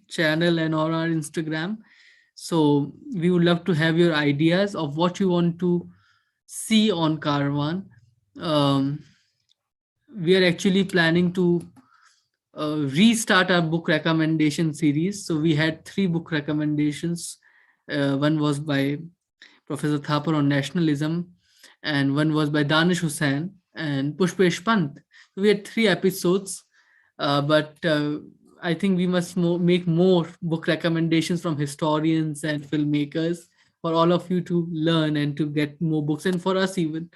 Speaker 1: channel and on our Instagram. So we would love to have your ideas of what you want to see on Caravan. Um, we are actually planning to restart our book recommendation series. So we had three book recommendations. One was by Professor Thapar on nationalism, and one was by Danish Hussain and Pushpesh Pant. We had three episodes, but I think we must make more book recommendations from historians and filmmakers for all of you to learn and to get more books, and for us even.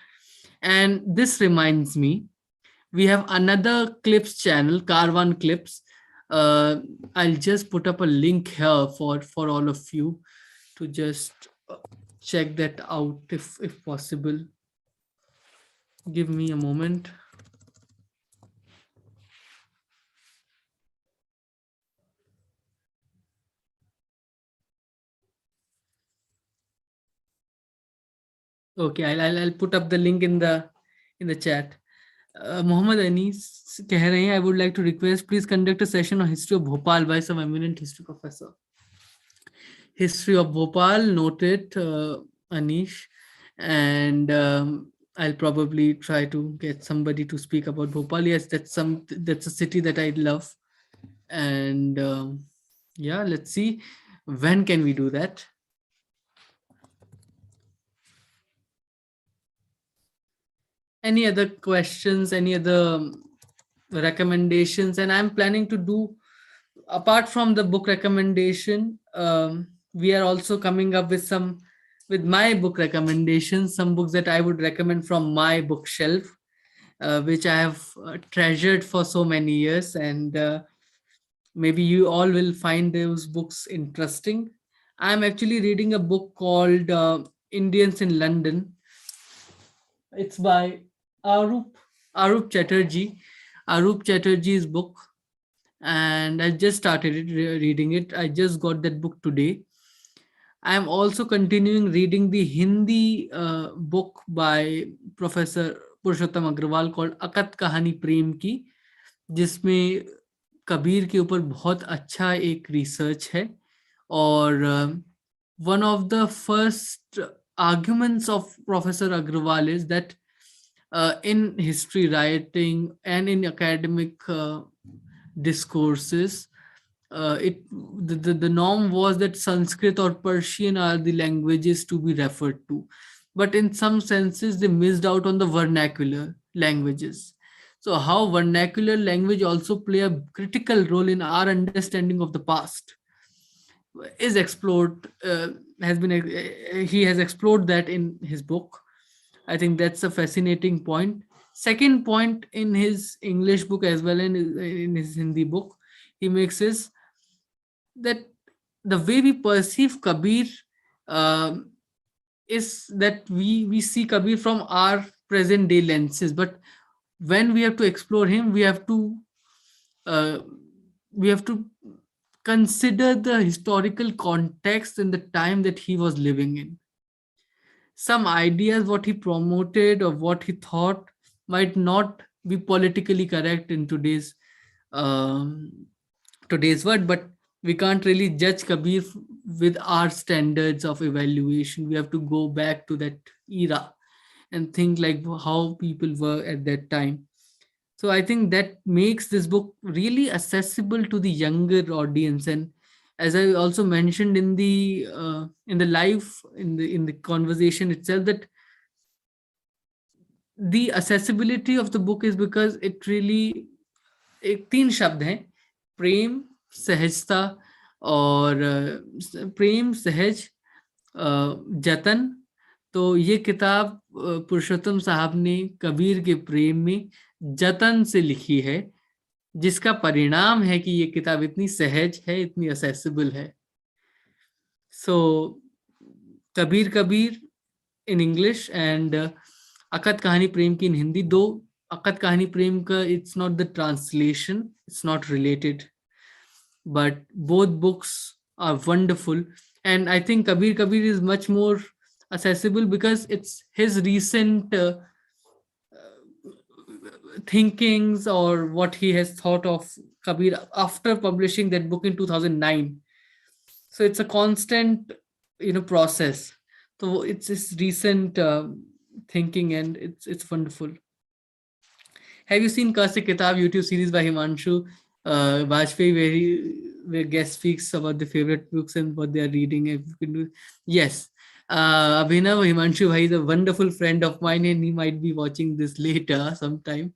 Speaker 1: And this reminds me, we have another clips channel, Caravan Clips. uh, I'll just put up a link here for all of you to just check that out, if possible. Give me a moment. Okay, I'll put up the link in the chat. Mohammad Anis कह रहे हैं, I would like to request, please conduct a session on history of Bhopal by some eminent history professor. History of Bhopal, noted, Anish. And I'll probably try to get somebody to speak about Bhopal. Yes, that's a city that I love. And yeah, let's see, when can we do that. Any other questions, any other recommendations? And I'm planning to do, apart from the book recommendation, we are also coming up with my book recommendations, some books that I would recommend from my bookshelf, which I have treasured for so many years. And maybe you all will find those books interesting. I'm actually reading a book called Indians in London. It's by Arup Arup Chatterjee. Arup Chatterjee's book, and I just started reading it. I just got that book today. I am also continuing reading the Hindi book by Professor Purushottam Agarwal called अकत कहानी प्रेम की, जिसमें कबीर के ऊपर बहुत अच्छा एक research है. और one of the first arguments of Professor Agrawal is that in history writing and in academic discourses, the norm was that Sanskrit or Persian are the languages to be referred to, but in some senses they missed out on the vernacular languages. So how vernacular language also play a critical role in our understanding of the past is explored, has been he has explored that in his book. I think that's a fascinating point. Second point in his English book as well in his Hindi book, he makes is that the way we perceive Kabir um, is that we see Kabir from our present day lenses, but when we have to explore him, uh, we have to consider the historical context and the time that he was living in. Some ideas what he promoted or what he thought might not be politically correct in um, today's world, but we can't really judge Kabir with our standards of evaluation. We have to go back to that era and think like how people were at that time. So I think that makes this book really accessible to the younger audience. And as I also mentioned in the live in the conversation itself, that the accessibility of the book is because it really एक तीन शब्द हैं, प्रेम, सहजता और प्रेम, सहज, जतन. तो ये किताब पुरुषोत्तम साहब ने कबीर के प्रेम में जतन से लिखी है, जिसका परिणाम है कि ये किताब इतनी सहज है, इतनी असेसिबल है. So Kabir Kabir in English and अकत कहानी प्रेम की इन हिंदी. दो अकत कहानी प्रेम का it's not the translation, it's not related, but both books are wonderful. And I think Kabir Kabir is much more accessible because it's his recent thinkings or what he has thought of Kabir after publishing that book in 2009. So it's a constant process. So it's his recent thinking, and it's wonderful. Have you seen Kasi Kitab YouTube series by Himanshu Vajpayee, where guest speaks about the favorite books and what they are reading? If you can do, yes. Abhinav Himanshu Bhai is a wonderful friend of mine, and he might be watching this later sometime.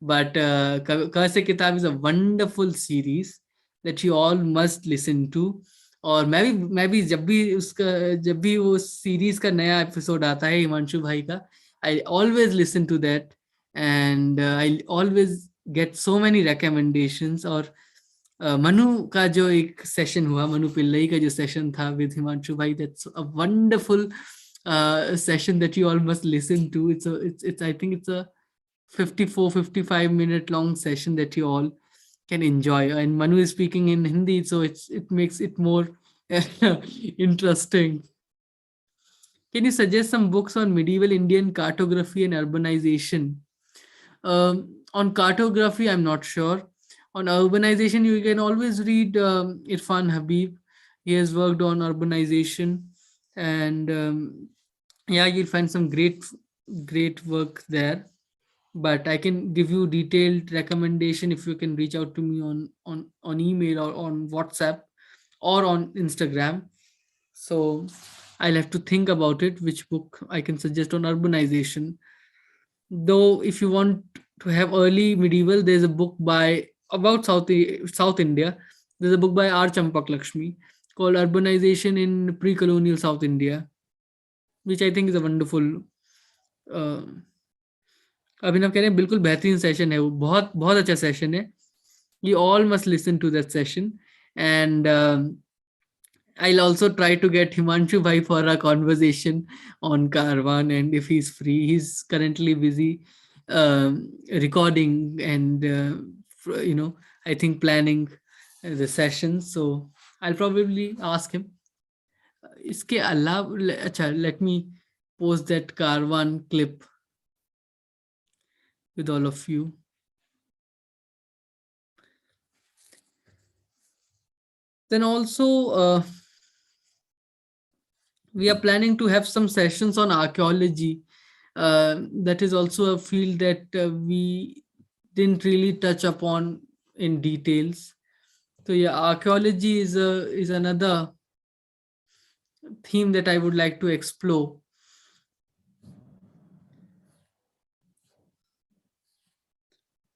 Speaker 1: But Kasi Kitab is a wonderful series that you all must listen to. और मैं भी जब भी वो series का नया episode आता है हिमांशु भाई का, I always listen to that. And I always get so many recommendations. और मनु का जो एक सेशन हुआ, मनु पिल्लई का जो सेशन था विद हिमांशु भाई, that's a wonderful session that you all must listen to. It's I think it's a 54-55 minute long session that you all can enjoy, and Manu is speaking in Hindi, so it makes it more interesting. Can you suggest some books on medieval Indian cartography and urbanization? On cartography, I'm not sure. On urbanization, you can always read Irfan Habib. He has worked on urbanization, and yeah, you'll find some great work there. But I can give you detailed recommendation if you can reach out to me on email or on WhatsApp or on Instagram. So I'll have to think about it, which book I can suggest on urbanization. Though if you want to have early medieval, there's a book by about South India. There's a book by R. Champak Lakshmi called Urbanization in Pre-Colonial South India, which I think is a wonderful. Uh, अभिनव कह रहे हैं बिल्कुल बेहतरीन session है वो, बहुत बहुत अच्छा सेशन है. You all must listen to that session. And I'll also try to get Himanshu Bhai for a conversation on Caravan, and if he's free, he's currently busy recording and I think planning the session. So I'll probably ask him. इसके अलावा अच्छा, let me post that Caravan clip. with all of you. Then also, we are planning to have some sessions on archaeology. That is also a field that we didn't really touch upon in details. So yeah, archaeology is another theme that I would like to explore.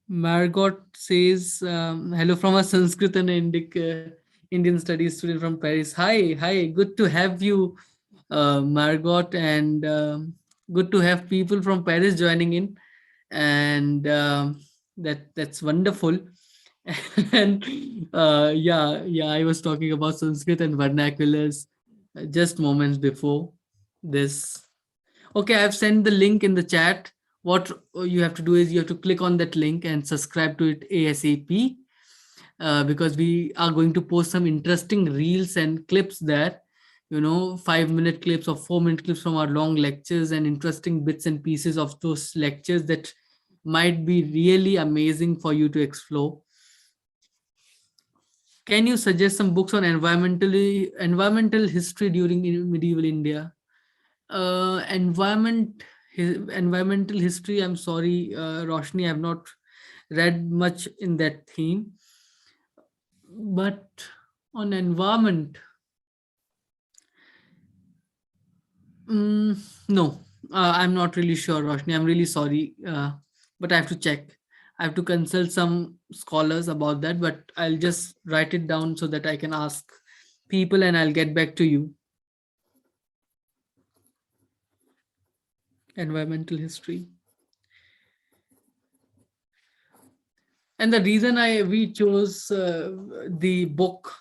Speaker 1: Margot says, hello from a Sanskrit and Indian studies student from Paris. Hi, good to have you, Margot, and good to have people from Paris joining in, and that's wonderful. And yeah, I was talking about Sanskrit and vernaculars just moments before this. Okay, I've sent the link in the chat. What you have to do is you have to click on that link and subscribe to it ASAP, because we are going to post some interesting reels and clips there. 5-minute clips or 4-minute clips from our long lectures and interesting bits and pieces of those lectures that might be really amazing for you to explore. Can you suggest some books on environmental history during medieval India? Environmental history, I'm sorry, Roshni, I've not read much in that theme. But on environment, no, I'm not really sure, Roshni, I'm really sorry, but I have to check. I have to consult some scholars about that, but I'll just write it down so that I can ask people and I'll get back to you. Environmental history. And the reason I we chose the book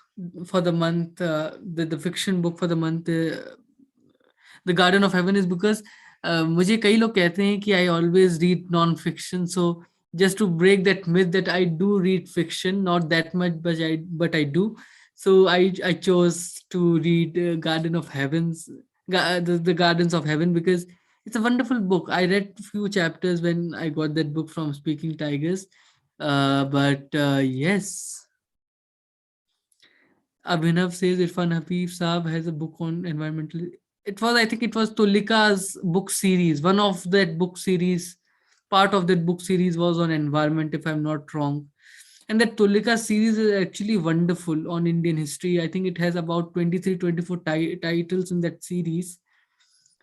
Speaker 1: for the month, the fiction book for the month, The Garden of Heaven, is because मुझे कई लोग कहते हैं कि I always read non-fiction. So just to break that myth that I do read fiction, not that much, but I do. So I chose to read Garden of Heavens, the Gardens of Heaven, because it's a wonderful book. I read few chapters when I got that book from Speaking Tigers, but yes. Abhinav says Irfan Habib Saab has a book on environmental. It was, I think, it was Tulika's book series. One of that book series, part of that book series was on environment, if I'm not wrong. And that Tulika series is actually wonderful on Indian history. I think it has about 23, 24 titles in that series.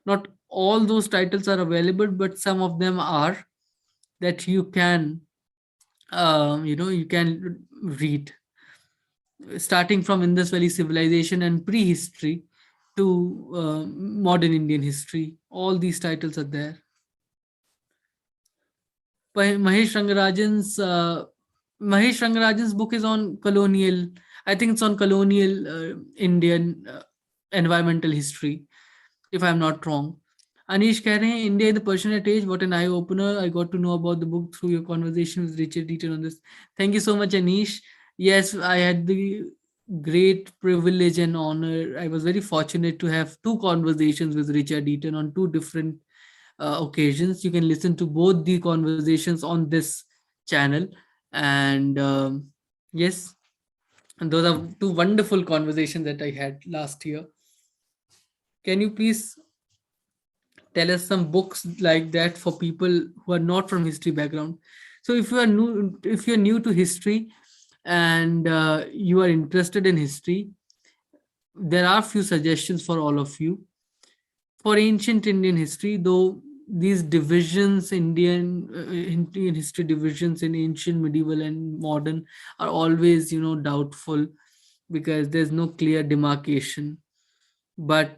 Speaker 1: Not all those titles are available, but some of them are, that you can, you can read, starting from Indus Valley civilization and prehistory to modern Indian history. All these titles are there. Mahesh Rangarajan's book is on colonial. I think it's on colonial Indian environmental history, if I'm not wrong. Anish कह रहे हैं India in the Persianate age, what an eye opener. I got to know about the book through your conversation with Richard Eaton on this. Thank you so much, Anish. Yes, I had the great privilege and honor. I was very fortunate to have two conversations with Richard Eaton on two different occasions. You can listen to both the conversations on this channel. And yes, and those are two wonderful conversations that I had last year. Can you please tell us some books like that for people who are not from history background? So if you're new to history and you are interested in history, there are few suggestions for all of you. For ancient Indian history, though, these divisions, Indian history divisions in ancient, medieval, and modern, are always, doubtful, because there's no clear demarcation. But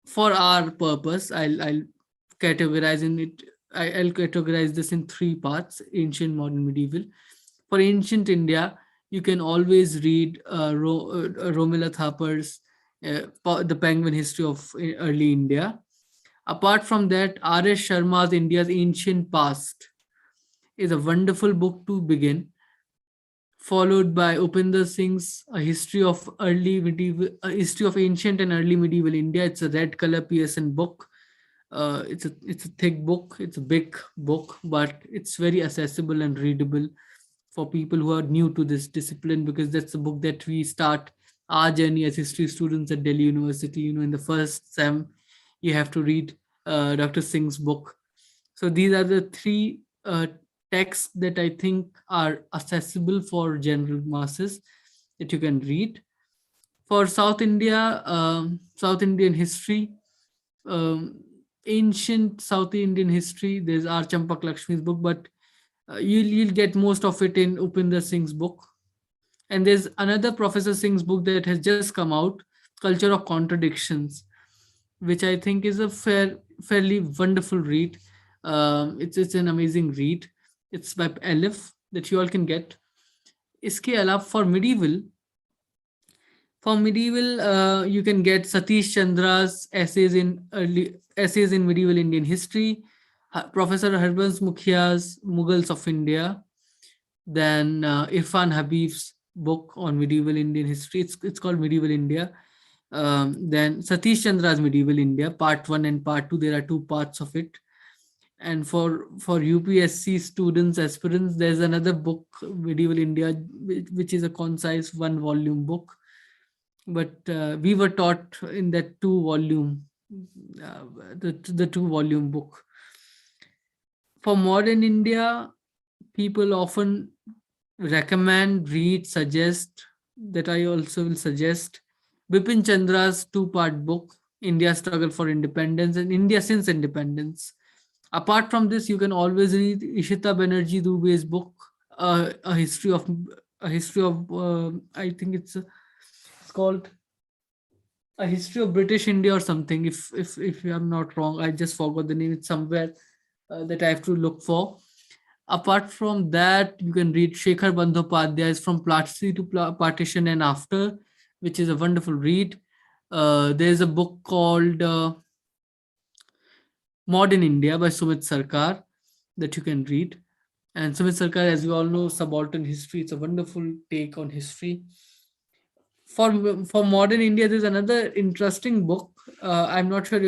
Speaker 1: for our purpose, I'll categorize in it. I'll categorize this in three parts: ancient, modern, medieval. For ancient India, you can always read Romila Thapar's The Penguin History of Early India. Apart from that, R.S. Sharma's India's Ancient Past is a wonderful book to begin, followed by Upinder Singh's A History of Ancient and Early Medieval India. It's a red color Pearson book. It's a thick book, it's a big book, but it's very accessible and readable for people who are new to this discipline, because that's a book that we start our journey as history students at Delhi University. In the first sem, you have to read Dr. Singh's book. So these are the three texts that I think are accessible for general masses that you can read. For South India, South Indian history, um, ancient South Indian history, there's R. Champak Lakshmi's book, but you'll get most of it in Upinder Singh's book. And there's another Professor Singh's book that has just come out, Culture of Contradictions, which I think is a fairly wonderful read. It's an amazing read. It's by Elif that you all can get. इसके अलावा for medieval, you can get Satish Chandra's essays in medieval Indian history, Professor Harbans Mukhia's Mughals of India, then Irfan Habib's book on medieval Indian history. It's called Medieval India. Then Satish Chandra's Medieval India, part one and part two. There are two parts of it. And for UPSC students, aspirants, there's another book, Medieval India, which is a concise one-volume book. But we were taught in that the two-volume book. For modern India, people often recommend, read, suggest, that I also will suggest Bipin Chandra's two-part book, India Struggle for Independence and India Since Independence. Apart from this, you can always read Ishita Banerjee Dube's book, a history of I think it's called A History of British India or something. If I'm not wrong, I just forgot the name. It's somewhere that I have to look for. Apart from that, you can read Shekhar Bandhopadhyay's From Platsy to Partition and After, which is a wonderful read. There's a book called Modern India by Sumit Sarkar that you can read. And Sumit Sarkar, as you all know, Subaltern History. It's a wonderful take on history. For modern India, there's another interesting book. I'm not sure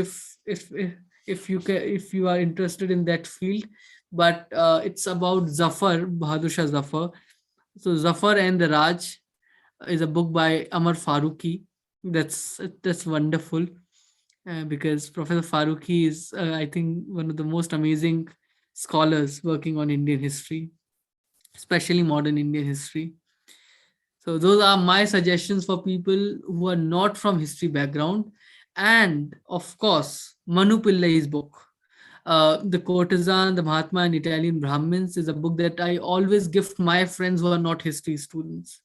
Speaker 1: if you are interested in that field, but it's about Zafar, Bahadur Shah Zafar. So Zafar and the Raj is a book by Amar Faruqi. That's wonderful, because Professor Faruqi is, I think, one of the most amazing scholars working on Indian history, especially modern Indian history. So those are my suggestions for people who are not from history background. And of course, Manu Pillai's book, The Courtesan, the Mahatma and Italian Brahmins, is a book that I always gift my friends who are not history students.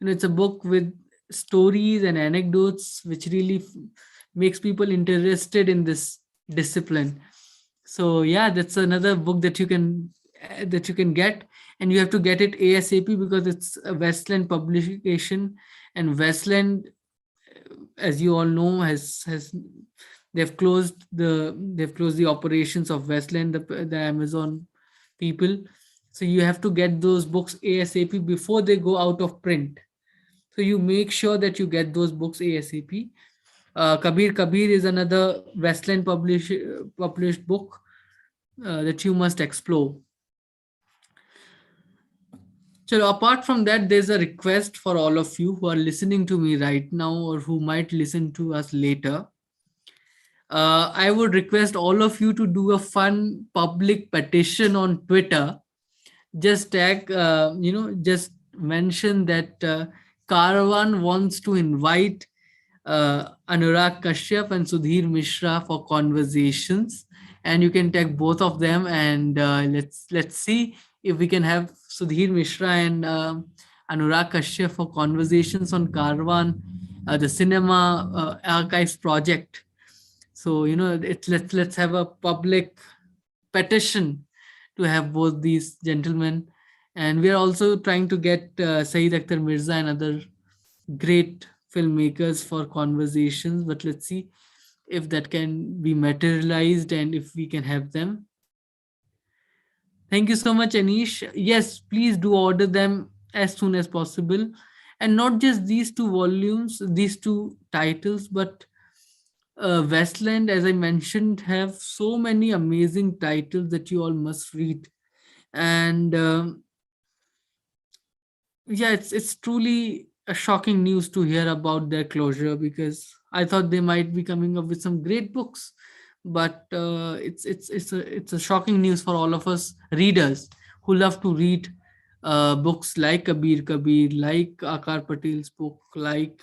Speaker 1: It's a book with stories and anecdotes which really makes people interested in this discipline. So yeah, that's another book that you can get, and you have to get it ASAP because it's a Westland publication, and Westland, as you all know, has they've closed the operations of Westland, the Amazon people. So you have to get those books ASAP before they go out of print. So you make sure that you get those books ASAP. Kabir is another Westland published book that you must explore. So apart from that, there's a request for all of you who are listening to me right now or who might listen to us later. I would request all of you to do a fun public petition on Twitter. Just just mention that Caravan wants to invite Anurag Kashyap and Sudhir Mishra for conversations, and you can tag both of them, and let's see if we can have Sudhir Mishra and Anurag Kashyap for conversations on Caravan, the cinema archives project. So let's have a public petition to have both these gentlemen, and we are also trying to get Saeed Akhtar Mirza and other great filmmakers for conversations, but let's see if that can be materialized and if we can have them. Thank you so much, Anish. Yes, please do order them as soon as possible, and not just these two volumes, these two titles, but Westland, as I mentioned, have so many amazing titles that you all must read. And yeah, it's truly a shocking news to hear about their closure, because I thought they might be coming up with some great books. But it's a shocking news for all of us readers who love to read books like Kabir, like Akar Patel's book, like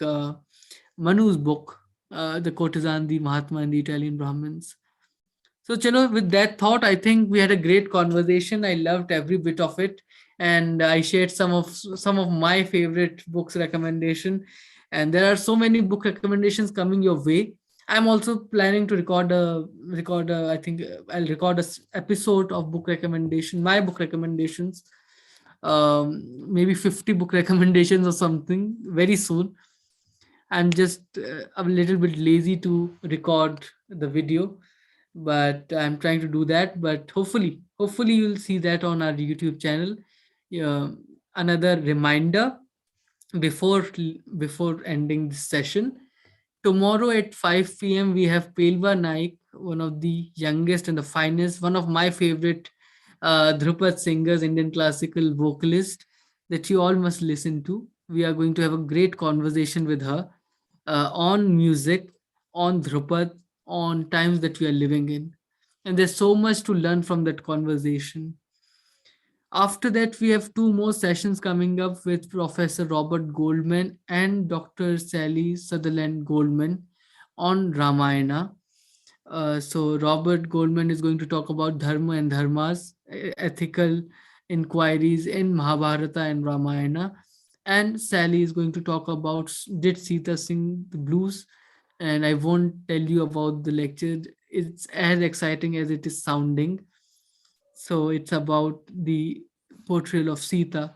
Speaker 1: Manu's book, The Courtesan, the Mahatma, and the Italian Brahmins. So, Chalo, with that thought, I think we had a great conversation. I loved every bit of it, and I shared some of my favorite books recommendation. And there are so many book recommendations coming your way. I'm also planning to record. I think I'll record a episode of book recommendation, my book recommendations, maybe 50 book recommendations or something very soon. I'm just a little bit lazy to record the video, but I'm trying to do that. But hopefully you'll see that on our YouTube channel. Yeah, another reminder before before ending this session. Tomorrow at 5 p.m. we have Pelva Naik, one of the youngest and the finest, one of my favorite Dhrupad singers, Indian classical vocalist that you all must listen to. We are going to have a great conversation with her on music, on Dhrupad, on times that we are living in. And there's so much to learn from that conversation. After that, we have two more sessions coming up with Professor Robert Goldman and Dr. Sally Sutherland Goldman on Ramayana. So Robert Goldman is going to talk about dharma and dharmas, ethical inquiries in Mahabharata and Ramayana, and Sally is going to talk about did Sita sing the blues, and I won't tell you about the lecture. It's as exciting as it is sounding. So it's about the portrayal of Sita,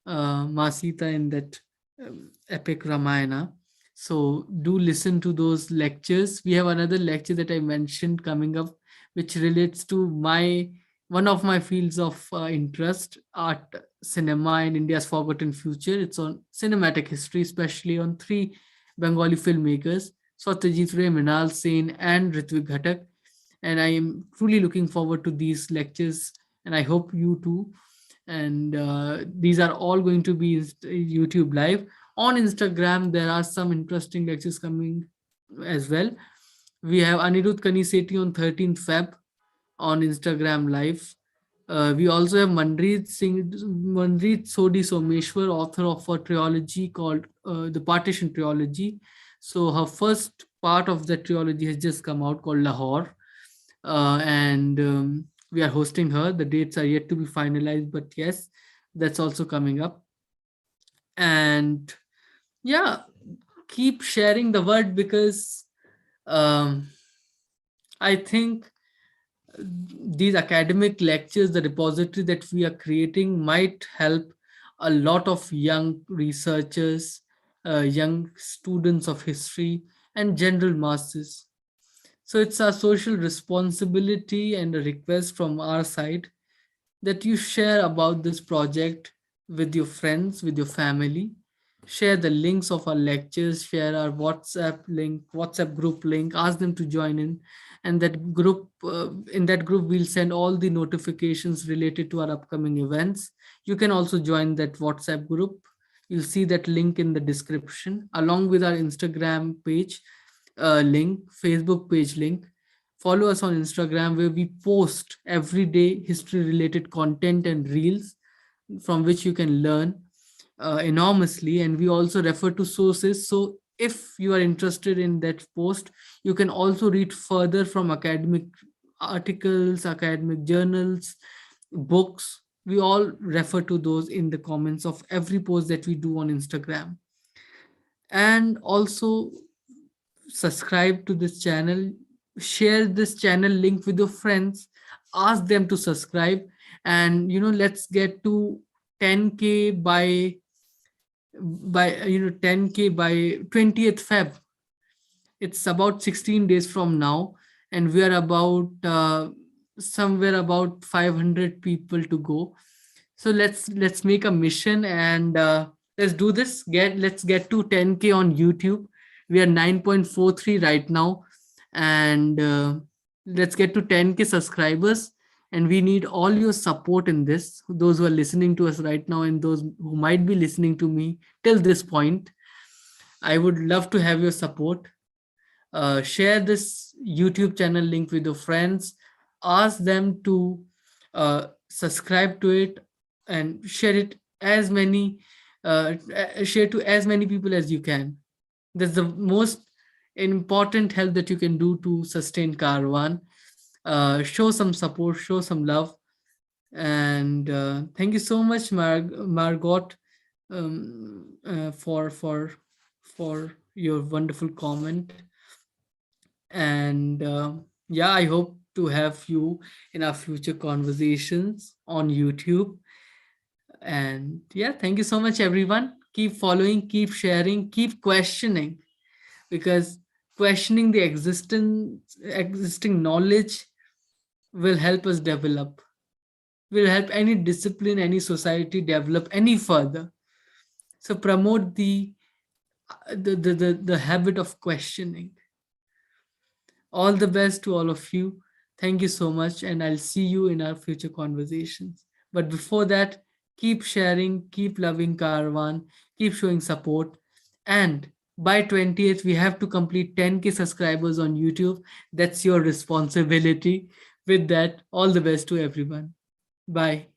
Speaker 1: Ma Sita in that epic Ramayana. So do listen to those lectures. We have another lecture that I mentioned coming up, which relates to my one of my fields of interest, art, cinema, and India's forgotten future. It's on cinematic history, especially on three Bengali filmmakers, Satyajit Ray, Mrinal Sen, and Ritvik Ghatak. And I am truly looking forward to these lectures, and I hope you too. And these are all going to be YouTube live. On Instagram there are some interesting lectures coming as well. We have Anirudh Kaniseti on 13th Feb on Instagram live. We also have Manjeet Sodhi Someshwar, author of a trilogy called the Partition Trilogy. So her first part of the trilogy has just come out, called Lahore, and we are hosting her. The dates are yet to be finalized, but yes, that's also coming up. And yeah, keep sharing the word, because um, I think these academic lectures, the repository that we are creating, might help a lot of young researchers, young students of history, and general masses. So it's our social responsibility and a request from our side that you share about this project with your friends, with your family. Share the links of our lectures, share our WhatsApp link, WhatsApp group link, ask them to join in. And that group, in that group, we'll send all the notifications related to our upcoming events. You can also join that WhatsApp group. You'll see that link in the description, along with our Instagram page link, Facebook page link. Follow us on Instagram, where we post everyday history related content and reels from which you can learn enormously. And we also refer to sources. So if you are interested in that post, you can also read further from academic articles, academic journals, books. We all refer to those in the comments of every post that we do on Instagram. And also subscribe to this channel, share this channel link with your friends, ask them to subscribe. And let's get to 10K by 10K by 20th Feb. It's about 16 days from now, and we are about somewhere about 500 people to go. So let's make a mission, and let's do this. Let's get to 10K on YouTube. We are 9.43 right now. and let's get to 10K subscribers. And we need all your support in this, those who are listening to us right now and those who might be listening to me till this point. I would love to have your support. Share this YouTube channel link with your friends, ask them to subscribe to it, and share it as many share to as many people as you can. That's the most important help that you can do to sustain Caravan. Show some support, show some love, and thank you so much, Margot, for your wonderful comment. And yeah, I hope to have you in our future conversations on YouTube. And yeah, thank you so much, everyone. Keep following, keep sharing, keep questioning, because questioning the existing knowledge will help us develop, will help any discipline, any society develop any further. So promote the habit of questioning. All the best to all of you. Thank you so much, and I'll see you in our future conversations. But before that, keep sharing, keep loving Caravan, keep showing support. And by 20th, we have to complete 10K subscribers on YouTube. That's your responsibility. With that, all the best to everyone. Bye.